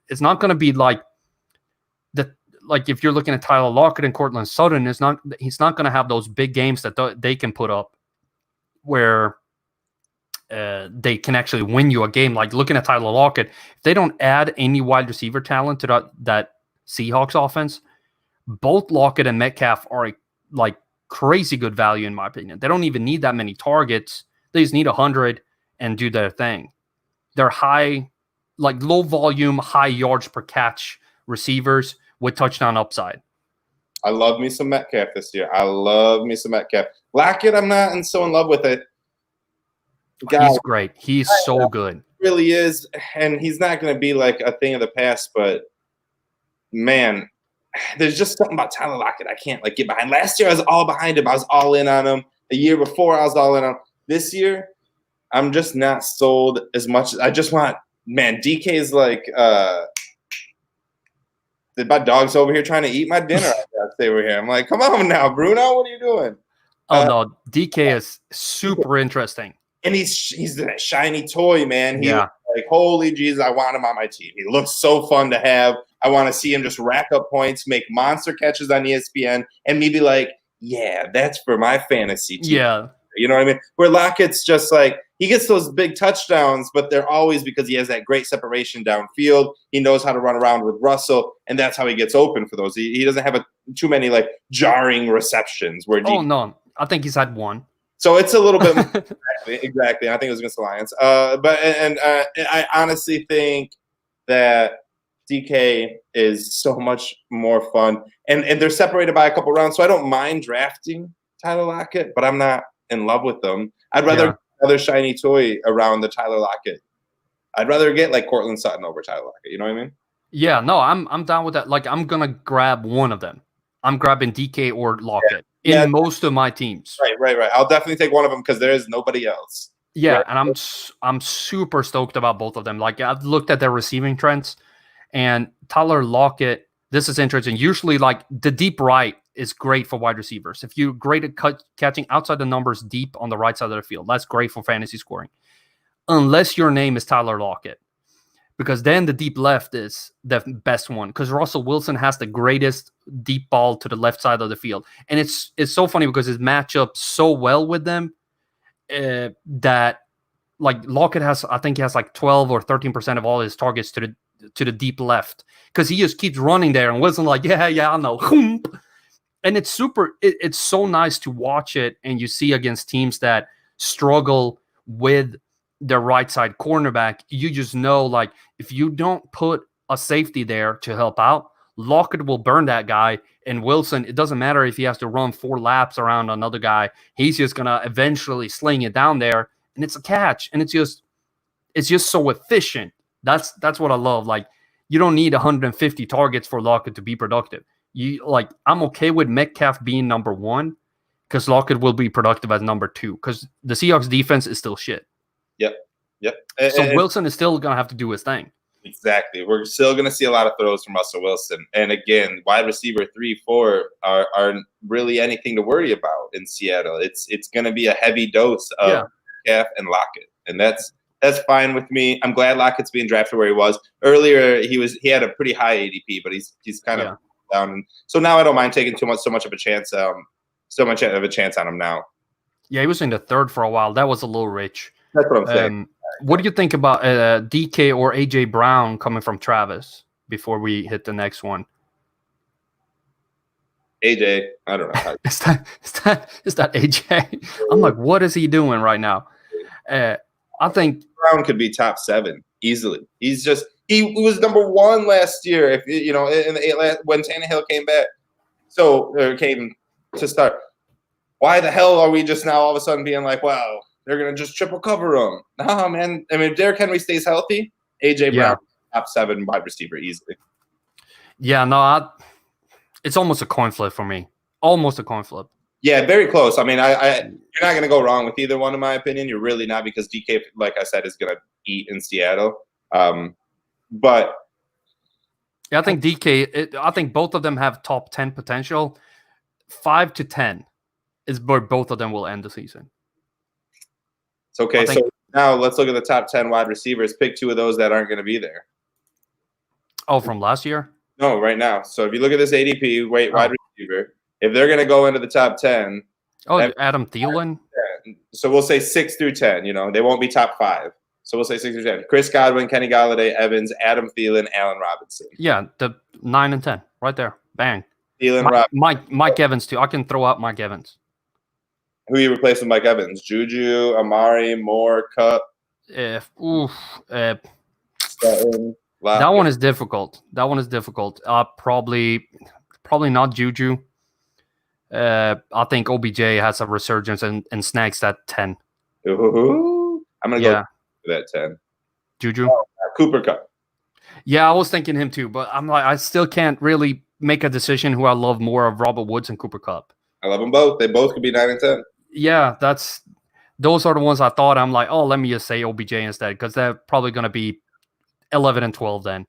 it's not going to be like if you're looking at Tyler Lockett and Courtland Sutton, he's not going to have those big games that they can put up where they can actually win you a game. Like looking at Tyler Lockett, if they don't add any wide receiver talent to that Seahawks offense, both Lockett and Metcalf are like crazy good value in my opinion. They don't even need that many targets. They just need 100 and do their thing. They're high. Like low volume, high yards per catch receivers with touchdown upside. I love me some Metcalf this year. Lockett, I'm not so in love with it. He's great. He's so good. He really is. And he's not going to be like a thing of the past, but man, there's just something about Tyler Lockett I can't get behind. Last year I was all behind him. I was all in on him. The year before I was all in on him. This year, I'm just not sold as much. I just want DK is like, my dog's over here trying to eat my dinner. I gotta stay over here. I'm like, come on now, Bruno, what are you doing? No, DK is super interesting. And he's that shiny toy, man. Like, holy Jesus, I want him on my team. He looks so fun to have. I want to see him just rack up points, make monster catches on ESPN, and me be like, yeah, that's for my fantasy team. Yeah. You know what I mean? Where Lockett's just like, he gets those big touchdowns, but they're always because he has that great separation downfield. He knows how to run around with Russell, and that's how he gets open for those. He doesn't have too many jarring receptions. No, I think he's had one. So it's a little bit exactly. I think it was against the Lions. But I honestly think that DK is so much more fun, and they're separated by a couple rounds, so I don't mind drafting Tyler Lockett, but I'm not in love with them. I'd rather get another shiny toy around the Tyler Lockett. I'd rather get like Cortland Sutton over Tyler Lockett. You know what I mean? Yeah, no, I'm down with that. Like, I'm gonna grab one of them. I'm grabbing DK or Lockett in most of my teams. Right. I'll definitely take one of them because there is nobody else. Yeah, right. And I'm super stoked about both of them. Like, I've looked at their receiving trends, and Tyler Lockett. This is interesting. Usually, like, the deep right is great for wide receivers. If you're great at catching outside the numbers deep on the right side of the field, that's great for fantasy scoring. Unless your name is Tyler Lockett, because then the deep left is the best one, because Russell Wilson has the greatest deep ball to the left side of the field. And it's so funny because it's matched up so well with them that, like, Lockett has, I think he has like 12 or 13% of all his targets to the deep left, because he just keeps running there, and Wilson like, yeah, I know. And it's it's so nice to watch it, and you see against teams that struggle with their right side cornerback, you just know, like, if you don't put a safety there to help out, Lockett will burn that guy. And Wilson, it doesn't matter if he has to run 4 laps around another guy, he's just gonna eventually sling it down there, and it's a catch. And it's just so efficient. That's what I love. Like, you don't need 150 targets for Lockett to be productive. I'm okay with Metcalf being number 1, because Lockett will be productive as number 2, because the Seahawks defense is still shit. Yep. So Wilson is still going to have to do his thing. Exactly. We're still going to see a lot of throws from Russell Wilson. And again, wide receiver 3, 4 aren't really anything to worry about in Seattle. It's going to be a heavy dose of Metcalf and Lockett. And that's fine with me. I'm glad Lockett's being drafted where he was. Earlier, he had a pretty high ADP, but he's kind of down. And so now I don't mind taking so much of a chance on him now. Yeah, he was in the 3rd for a while. That was a little rich. That's what I'm saying. What do you think about DK or AJ Brown coming from Travis before we hit the next one? AJ, I don't know. Is that AJ? I'm like, what is he doing right now? I think Brown could be top 7 easily. He was number 1 last year. If you know, when Tannehill came back, came to start. Why the hell are we just now all of a sudden being like, wow, they're going to just triple cover him? No, man. I mean, if Derrick Henry stays healthy, AJ Brown, top 7 wide receiver easily. Yeah, no, it's almost a coin flip for me. Almost a coin flip. Yeah, very close. I mean, you're not going to go wrong with either one, in my opinion. You're really not, because DK, like I said, is going to eat in Seattle. But yeah, I think DK. I think both of them have top 10 potential. 5 to 10 is where both of them will end the season. It's okay. So now let's look at the top 10 wide receivers. Pick 2 of those that aren't going to be there. Oh, from last year? No, right now. So if you look at this ADP wide receiver, if they're going to go into the top 10. Oh, Adam Thielen? So we'll say 6 through 10. You know, they won't be top 5. So we'll say 6 through 10. Chris Godwin, Kenny Golladay, Evans, Adam Thielen, Allen Robinson. Yeah, the 9 and 10 right there. Bang. Thielen, Mike Evans, too. I can throw out Mike Evans. Who you replace with Mike Evans? Juju, Amari, Moore, Kupp. That one is difficult. Probably not Juju. I think OBJ has a resurgence and snags that 10. Ooh, I'm gonna go for that 10. Juju. Cooper Kupp. Yeah, I was thinking him too, but I'm like, I still can't really make a decision who I love more of, Robert Woods and Cooper Kupp. I love them both. They both could be 9 and 10. Yeah, those are the ones I thought. I'm like, oh, let me just say OBJ instead, because they're probably going to be 11 and 12 then.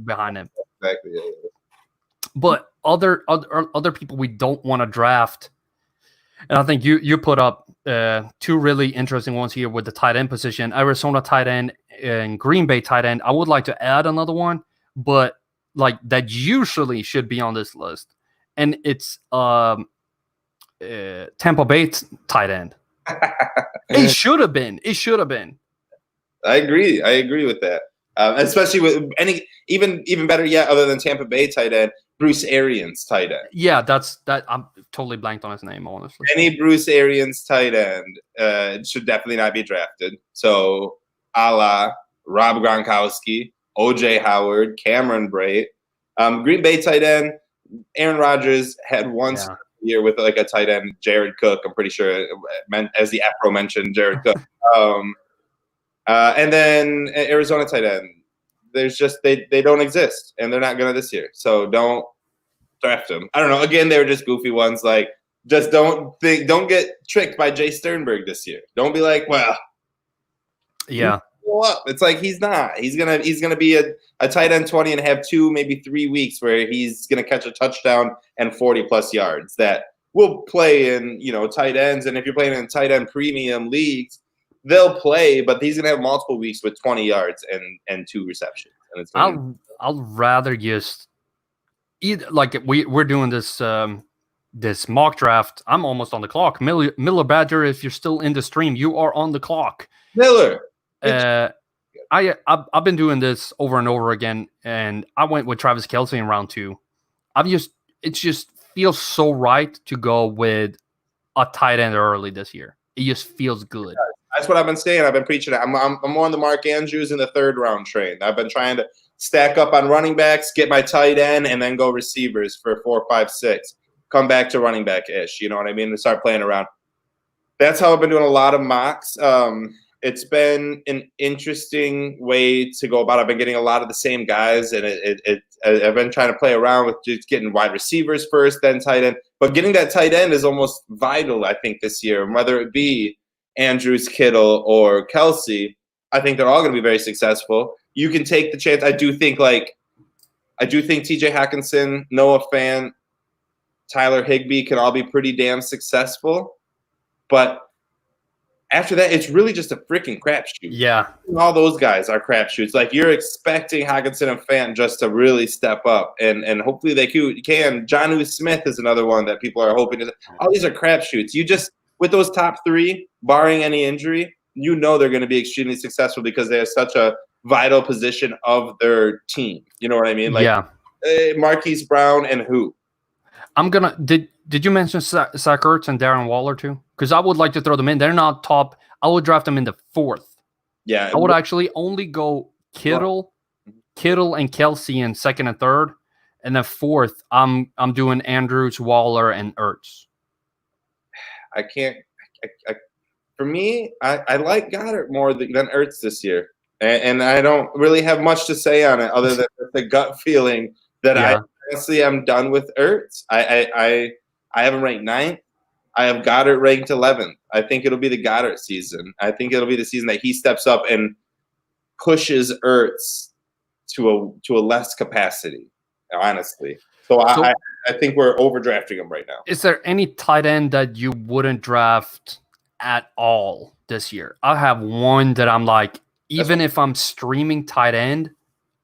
Behind him. Exactly. Yeah. But other people we don't want to draft, and I think you put up 2 really interesting ones here with the tight end position: Arizona tight end and Green Bay tight end. I would like to add another one, but like that usually should be on this list, and it's Tampa Bay tight end. It should have been. I agree with that. Especially with even better yet, other than Tampa Bay tight end, Bruce Arians tight end. Yeah, that I'm totally blanked on his name, honestly. Any Bruce Arians tight end should definitely not be drafted. So, a la Rob Gronkowski, OJ Howard, Cameron Brate. Green Bay tight end, Aaron Rodgers had one year with like a tight end, Jared Cook. I'm pretty sure it meant, as the Afro mentioned, Jared Cook. And then Arizona tight end. There's just they don't exist, and they're not gonna this year. So don't draft them. I don't know. Again, they were just goofy ones. Like, just don't get tricked by Jay Sternberg this year. Don't be like, well, yeah. It's like he's not. He's gonna be a tight end 20 and have 2, maybe 3 weeks where he's gonna catch a touchdown and 40+ yards. That will play in tight ends, and if you're playing in tight end premium leagues, they'll play, but he's gonna have multiple weeks with 20 yards and 2 receptions. And it's I'll rather just like we're doing this this mock draft. I'm almost on the clock. Miller Badger, if you're still in the stream, you are on the clock. Miller. I've been doing this over and over again, and I went with Travis Kelce in round 2. It just feels so right to go with a tight end early this year. It just feels good. That's what I've been saying. I've been preaching it. I'm on the Mark Andrews in the 3rd round train. I've been trying to stack up on running backs, get my tight end, and then go receivers for 4, 5, 6. Come back to running back-ish. You know what I mean? And start playing around. That's how I've been doing a lot of mocks. It's been an interesting way to go about it. I've been getting a lot of the same guys, and I've been trying to play around with just getting wide receivers first, then tight end. But getting that tight end is almost vital, I think, this year, whether it be Andrews, Kittle, or Kelce. I think they're all going to be very successful. You can take the chance. I do think T.J. Hockenson, Noah Fant, Tyler Higbee can all be pretty damn successful. But after that, it's really just a freaking crapshoot. Yeah. All those guys are crapshoots. Like, you're expecting Hockenson and Fant just to really step up, and hopefully they can. Jonnu Smith is another one that people are hoping to. All these are crapshoots. You just, with those top 3, barring any injury, they're going to be extremely successful because they have such a vital position of their team. You know what I mean? Like, Marquise Brown and who? Did you mention Zach Ertz and Darren Waller too? Because I would like to throw them in. They're not top. I would draft them in the 4th. Yeah. I would actually only go Kittle and Kelce in 2nd and 3rd. And then 4th, I'm doing Andrews, Waller, and Ertz. I can't. For me, I like Goddard more than Ertz this year. And I don't really have much to say on it other than the gut feeling that honestly, I'm done with Ertz. I have him ranked 9th. I have Goddard ranked 11th. I think it'll be the Goddard season. I think it'll be the season that he steps up and pushes Ertz to a less capacity, honestly. So I think we're overdrafting him right now. Is there any tight end that you wouldn't draft at all this year? I have one that I'm like, even if I'm streaming tight end,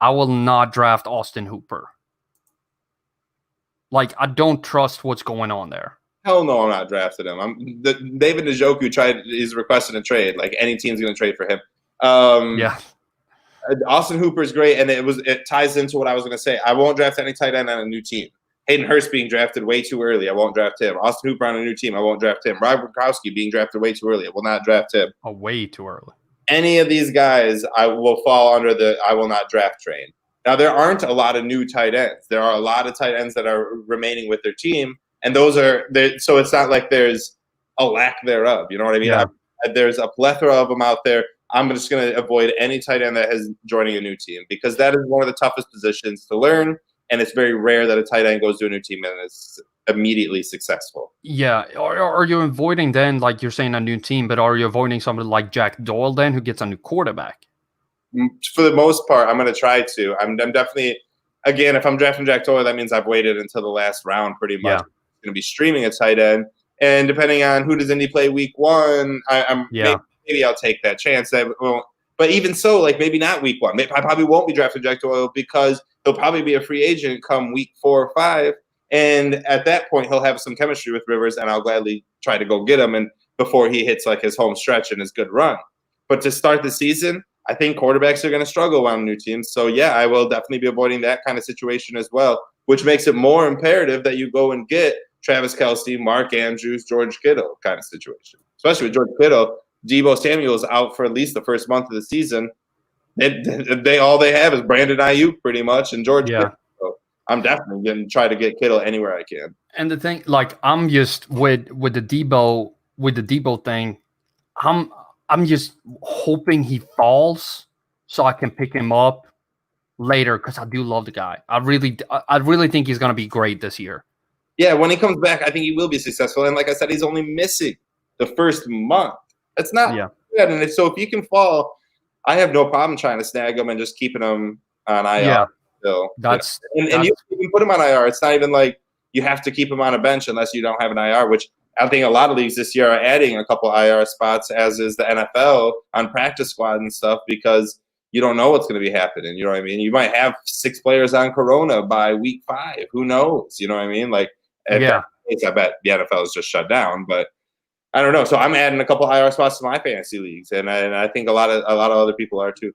I will not draft Austin Hooper. Like, I don't trust what's going on there. Hell no, I'm not drafting him. David Njoku is requesting a trade. Like, any team's going to trade for him. Austin Hooper is great, and it ties into what I was going to say. I won't draft any tight end on a new team. Hayden Hurst being drafted way too early, I won't draft him. Austin Hooper on a new team, I won't draft him. Rob Gronkowski being drafted way too early, I will not draft him. Oh, way too early. Any of these guys, I will fall under the I will not draft train. Now, there aren't a lot of new tight ends. There are a lot of tight ends that are remaining with their team, and those are – so it's not like there's a lack thereof. You know what I mean? Yeah. There's a plethora of them out there. I'm just going to avoid any tight end that is joining a new team because that is one of the toughest positions to learn, and it's very rare that a tight end goes to a new team and is immediately successful. Yeah. Are you avoiding then, like you're saying, a new team, but are you avoiding somebody like Jack Doyle then who gets a new quarterback? For the most part, I'm going to try to. I'm definitely, again, if I'm drafting Jack Doyle, that means I've waited until the last round pretty much. Yeah. I'm going to be streaming a tight end. And depending on who does Indy play week 1, maybe I'll take that chance. But even so, like maybe not week 1. I probably won't be drafting Jack Doyle because he'll probably be a free agent come week 4 or 5. And at that point, he'll have some chemistry with Rivers, and I'll gladly try to go get him and before he hits like his home stretch and his good run. But to start the season, I think quarterbacks are going to struggle on new teams. So, yeah, I will definitely be avoiding that kind of situation as well, which makes it more imperative that you go and get Travis Kelce, Mark Andrews, George Kittle kind of situation. Especially with George Kittle, Deebo Samuel's out for at least the first month of the season. they all they have is Brandon Ayuk pretty much and George. Yeah. Kittle. So I'm definitely going to try to get Kittle anywhere I can. And the thing, like, I'm just with the Debo thing. I'm just hoping he falls so I can pick him up later because I do love the guy. I really think he's going to be great this year. Yeah, when he comes back, I think he will be successful. And like I said, he's only missing the first month. That's not good. And so if you can fall, I have no problem trying to snag him and just keeping him on IR. Yeah, still. that's and you can put him on IR. It's not even like you have to keep him on a bench unless you don't have an IR, which I think a lot of leagues this year are adding a couple IR spots, as is the NFL on practice squad and stuff, because you don't know what's going to be happening. You know what I mean? You might have 6 players on Corona by week 5. Who knows? You know what I mean? Like, I bet the NFL is just shut down, but I don't know. So I'm adding a couple IR spots to my fantasy leagues, and I think a lot of other people are too.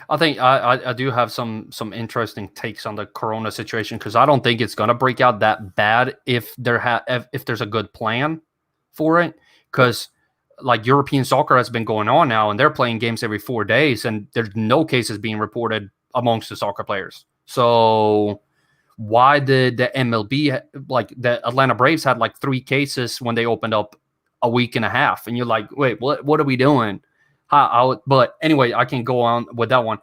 I think I do have some interesting takes on the Corona situation because I don't think it's gonna break out that bad if there's a good plan for it. Because like European soccer has been going on now, and they're playing games every 4 days, and there's no cases being reported amongst the soccer players. So why did the MLB, like the Atlanta Braves, had like 3 cases when they opened up a week and a half, and you're like, wait, what are we doing? But anyway, I can go on with that one.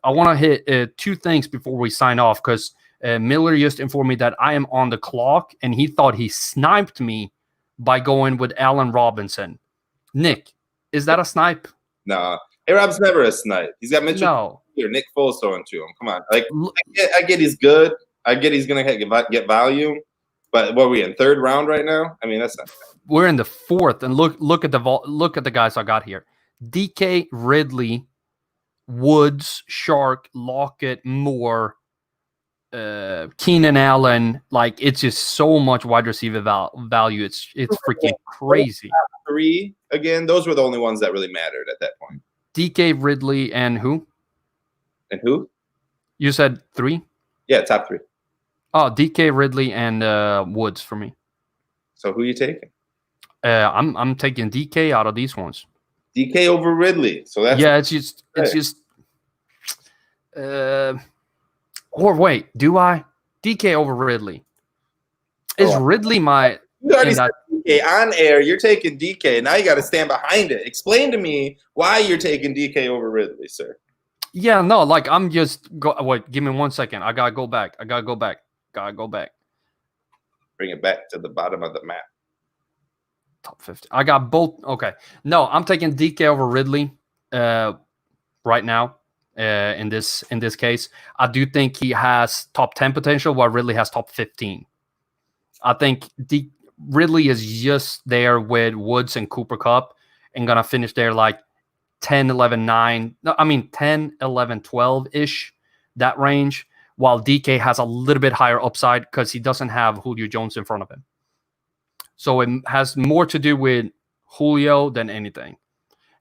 I want to hit 2 things before we sign off because Miller just informed me that I am on the clock, and he thought he sniped me by going with Allen Robinson. Nick, is that a snipe? Nah, A-Rob's never a snipe. He's got Mitchell. No. Here, Nick Foles throwing to him. Come on, like I get he's good. I get he's gonna get volume, but what are we in 3rd round right now? I mean, that's not. We're in the 4th, and look at the guys I got here: DK, Ridley, Woods, Shark, Lockett, Moore, Keenan Allen. Like, it's just so much wide receiver value. It's freaking crazy. 3 again. Those were the only ones that really mattered at that point. DK, Ridley, and who? And who? You said 3? Yeah, top 3. Oh, DK, Ridley, and Woods for me. So who are you taking? I'm taking DK out of these ones. DK over Ridley. So that's it's just. Or wait, do I? DK over Ridley. Is Ridley my? You already said DK on air. You're taking DK. Now you got to stand behind it. Explain to me why you're taking DK over Ridley, sir. Yeah, no, like I'm just wait. Give me 1 second. I gotta go back. Bring it back to the bottom of the map. Top 50. I got both. Okay, no, I'm taking DK over Ridley. Right now, in this case, I do think he has top 10 potential, while Ridley has top 15. I think Ridley is just there with Woods and Cooper Kupp and gonna finish there like 10, 11, 9. No, I mean 10, 11, 12-ish, that range, while DK has a little bit higher upside because he doesn't have Julio Jones in front of him. So it has more to do with Julio than anything.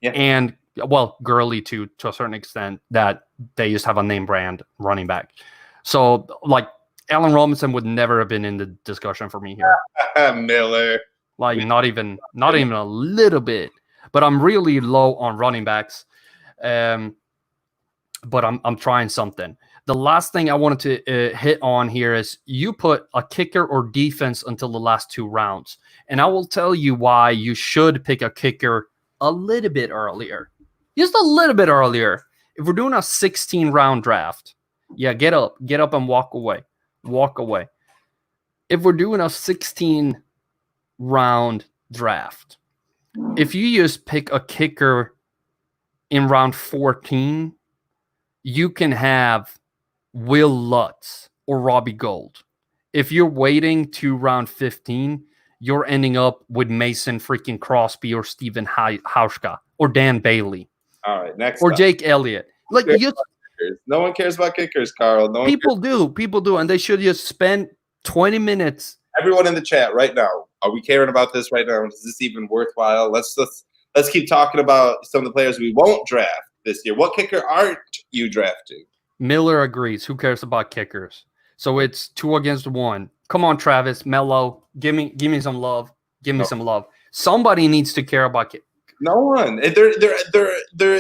Yeah. And, well, Gurley to a certain extent, that they just have a name brand running back. So, like, Allen Robinson would never have been in the discussion for me here. Miller. Like, not even a little bit. But I'm really low on running backs. But I'm trying something. The last thing I wanted to hit on here is you put a kicker or defense until the last 2 rounds. And I will tell you why you should pick a kicker a little bit earlier. Just a little bit earlier. If we're doing a 16-round draft, yeah, get up and walk away. If we're doing a 16-round draft, if you just pick a kicker in round 14, you can have Will Lutz or Robbie Gould. If you're waiting to round 15, you're ending up with Mason freaking Crosby or Steven Hauschka or Dan Bailey. All right, next or up. Jake Elliott. Like, no one cares about kickers, Carl. People do, and they should just spend 20 minutes. Everyone in the chat right now, are we caring about this right now? Is this even worthwhile? Let's keep talking about some of the players we won't draft this year. What kicker aren't you drafting? Miller agrees. Who cares about kickers? So it's 2 against 1. Come on, Travis, Mello, give me some love. Give me some love. Somebody needs to care about No one. They're.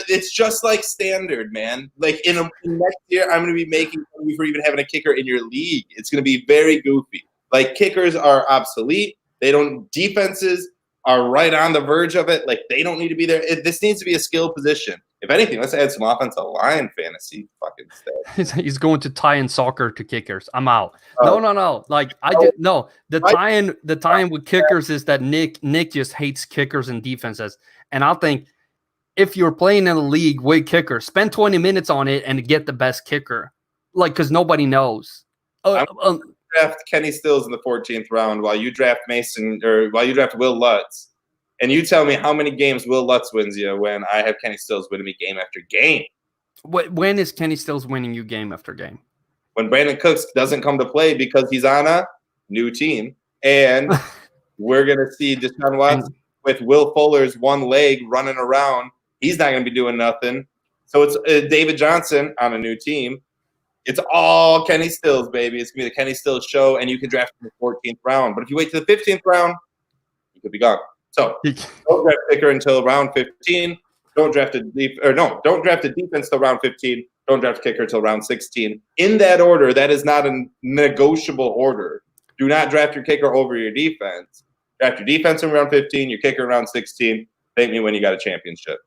It's just like standard, man. Like in next year, I'm going to be making fun of you for even having a kicker in your league. It's going to be very goofy. Like kickers are obsolete. They don't. Defenses are right on the verge of it. Like they don't need to be there. This needs to be a skill position. If anything, let's add some offensive line fantasy fucking stuff. He's going to tie in soccer to kickers. I'm out. No. Like I did no. The tie-in with kickers is that Nick just hates kickers and defenses. And I think if you're playing in a league with kickers, spend 20 minutes on it and get the best kicker. Like because nobody knows. Draft Kenny Stills in the 14th round while you draft Will Lutz. And you tell me how many games Will Lutz wins you when I have Kenny Stills winning me game after game. When is Kenny Stills winning you game after game? When Brandon Cooks doesn't come to play because he's on a new team. And we're going to see Deshaun Watson with Will Fuller's one leg running around. He's not going to be doing nothing. So it's David Johnson on a new team. It's all Kenny Stills, baby. It's going to be the Kenny Stills show, and you can draft in the 14th round. But if you wait to the 15th round, you could be gone. So don't draft a kicker until round 15. Don't draft a defense till round 15. Don't draft a kicker till round 16. In that order, that is not a negotiable order. Do not draft your kicker over your defense. Draft your defense in round 15, your kicker in round 16. Thank me when you got a championship.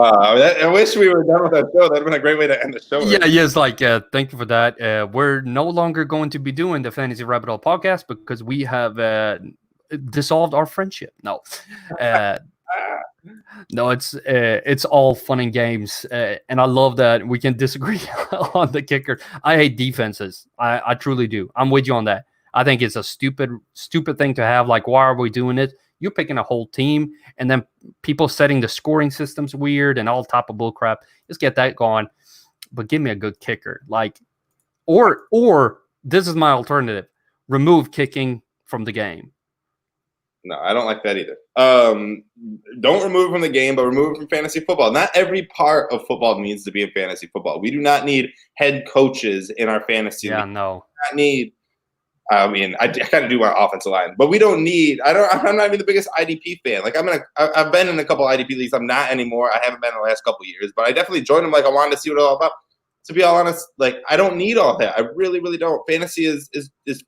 I wish we were done with that show. That'd been a great way to end the show. Yeah, yes, like thank you for that. We're no longer going to be doing the Fantasy Rabbit Hole podcast because we have dissolved our friendship. No, no, it's all fun and games, and I love that we can disagree on the kicker. I hate defenses. I truly do. I'm with you on that. I think it's a stupid thing to have. Like, why are we doing it? You're picking a whole team, and then people setting the scoring systems weird and all type of bull crap. Just get that going, but give me a good kicker. Like, or this is my alternative: remove kicking from the game. No, I don't like that either. Don't remove it from the game, but remove it from fantasy football. Not every part of football needs to be in fantasy football. We do not need head coaches in our fantasy. Yeah, league. no. We do not need. I mean, I kind of do my offensive line, but we don't need. I'm not even the biggest IDP fan. Like I've been in a couple IDP leagues. I'm not anymore. I haven't been in the last couple of years, but I definitely joined them. Like I wanted to see what it's all about. To be all honest, like I don't need all that. I really, really don't. Fantasy is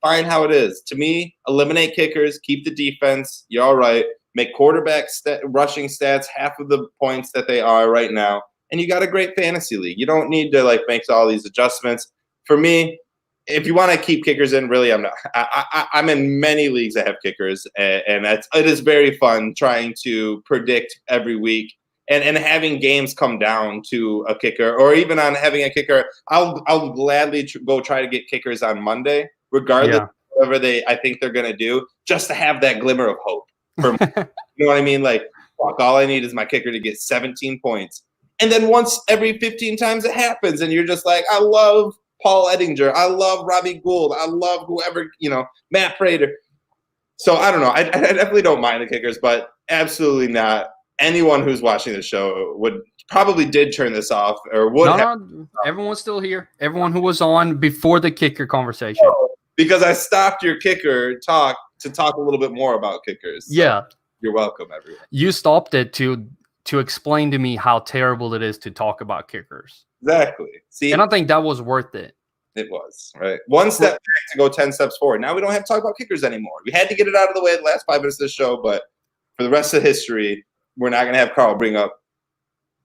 fine how it is. To me, eliminate kickers, keep the defense. You're all right. Make quarterback rushing stats half of the points that they are right now, and you got a great fantasy league. You don't need to like make all these adjustments. For me, if you want to keep kickers in, really, I'm not. I'm in many leagues that have kickers, and it is very fun trying to predict every week and having games come down to a kicker, or even on having a kicker. I'll gladly go try to get kickers on Monday, regardless of whatever I think they're going to do, just to have that glimmer of hope. For me. You know what I mean? Like, fuck, all I need is my kicker to get 17 points, and then once every 15 times it happens, and you're just like, I love Paul Ettinger. I love Robbie Gould. I love whoever, Matt Prater. So I don't know. I definitely don't mind the kickers, but absolutely not. Anyone who's watching the show probably did turn this off or would. No, everyone's still here. Everyone who was on before the kicker conversation. Because I stopped your kicker talk to talk a little bit more about kickers. So yeah. You're welcome, everyone. You stopped it to explain to me how terrible it is to talk about kickers. Exactly. See, and I think that was worth it. It was, right? One step back to go 10 steps forward. Now we don't have to talk about kickers anymore. We had to get it out of the way the last 5 minutes of this show, but for the rest of history, we're not going to have Carl bring up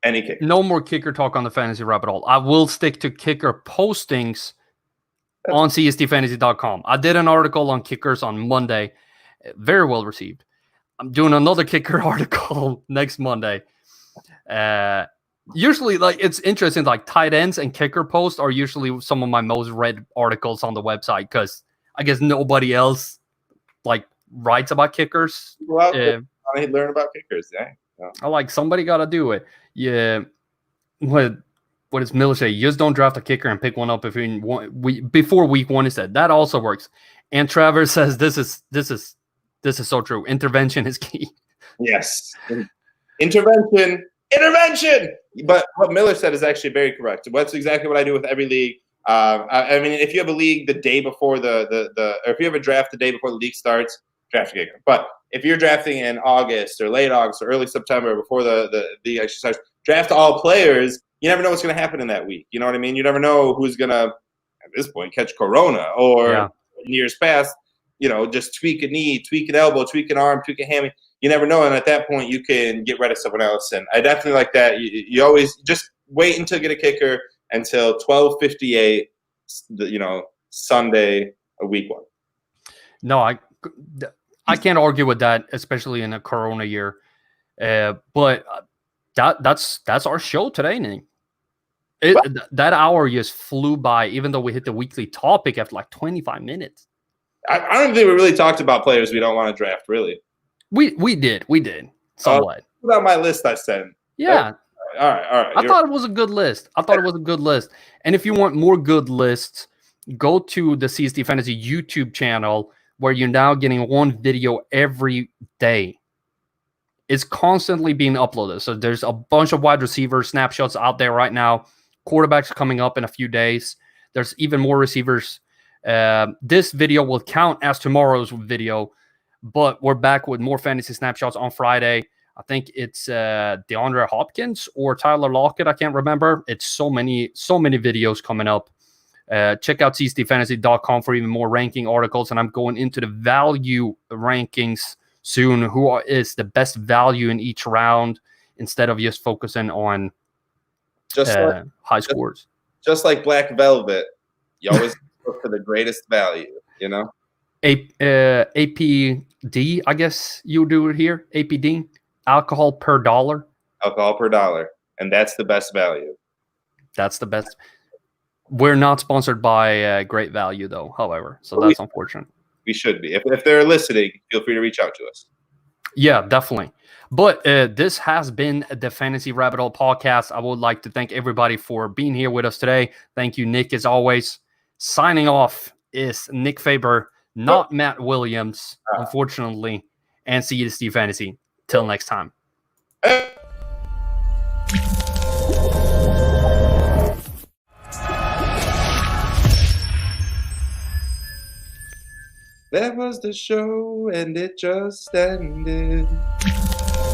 any kicker. No more kicker talk on the Fantasy Rabbit Hole. I will stick to kicker postings on CSTFantasy.com. I did an article on kickers on Monday. Very well received. I'm doing another kicker article next Monday. Usually, like, it's interesting, like tight ends and kicker posts are usually some of my most read articles on the website because I guess nobody else like writes about kickers. Well, I learn about kickers. Yeah. I like somebody got to do it. Yeah. What does Miller say? You just don't draft a kicker and pick one up before week 1 is said. That also works. And Trevor says this is so true. Intervention is key. Yes. Intervention. But what Miller said is actually very correct. That's exactly what I do with every league. I mean, if you have a league the day before or if you have a draft the day before the league starts, draft a kicker. But if you're drafting in August or late August or early September before the league actually starts, draft all players. You never know what's going to happen in that week. You know what I mean? You never know who's going to, at this point, catch corona or in years past, just tweak a knee, tweak an elbow, tweak an arm, tweak a hammy. You never know. And at that point, you can get rid of someone else. And I definitely like that. You always just wait until you get a kicker until 12:58, Sunday of week 1. No, I can't argue with that, especially in a corona year. But that's our show today, Nick. That hour just flew by, even though we hit the weekly topic after like 25 minutes. I don't think we really talked about players we don't want to draft, really. We did somewhat. Put on my list I sent. Yeah. All right. I thought it was a good list. And if you want more good lists, go to the CSD Fantasy YouTube channel, where you're now getting one video every day. It's constantly being uploaded. So there's a bunch of wide receiver snapshots out there right now. Quarterbacks coming up in a few days. There's even more receivers. This video will count as tomorrow's video, but we're back with more fantasy snapshots on Friday. I think it's DeAndre Hopkins or Tyler Lockett. I can't remember. It's so many videos coming up. Check out csdfantasy.com for even more ranking articles. And I'm going into the value rankings soon. Who is the best value in each round, instead of just focusing on high scores. Just like Black Velvet, you always look for the greatest value, APD, I guess you do it here. APD, alcohol per dollar. And that's the best value. That's the best. We're not sponsored by Great Value, though, however. So that's unfortunate. We should be. If they're listening, feel free to reach out to us. Yeah, definitely. But this has been the Fantasy Rabbit Hole podcast. I would like to thank everybody for being here with us today. Thank you, Nick, as always. Signing off is Nick Faber, not Matt Williams, unfortunately, and CSD Fantasy. Till next time. That was the show, and it just ended.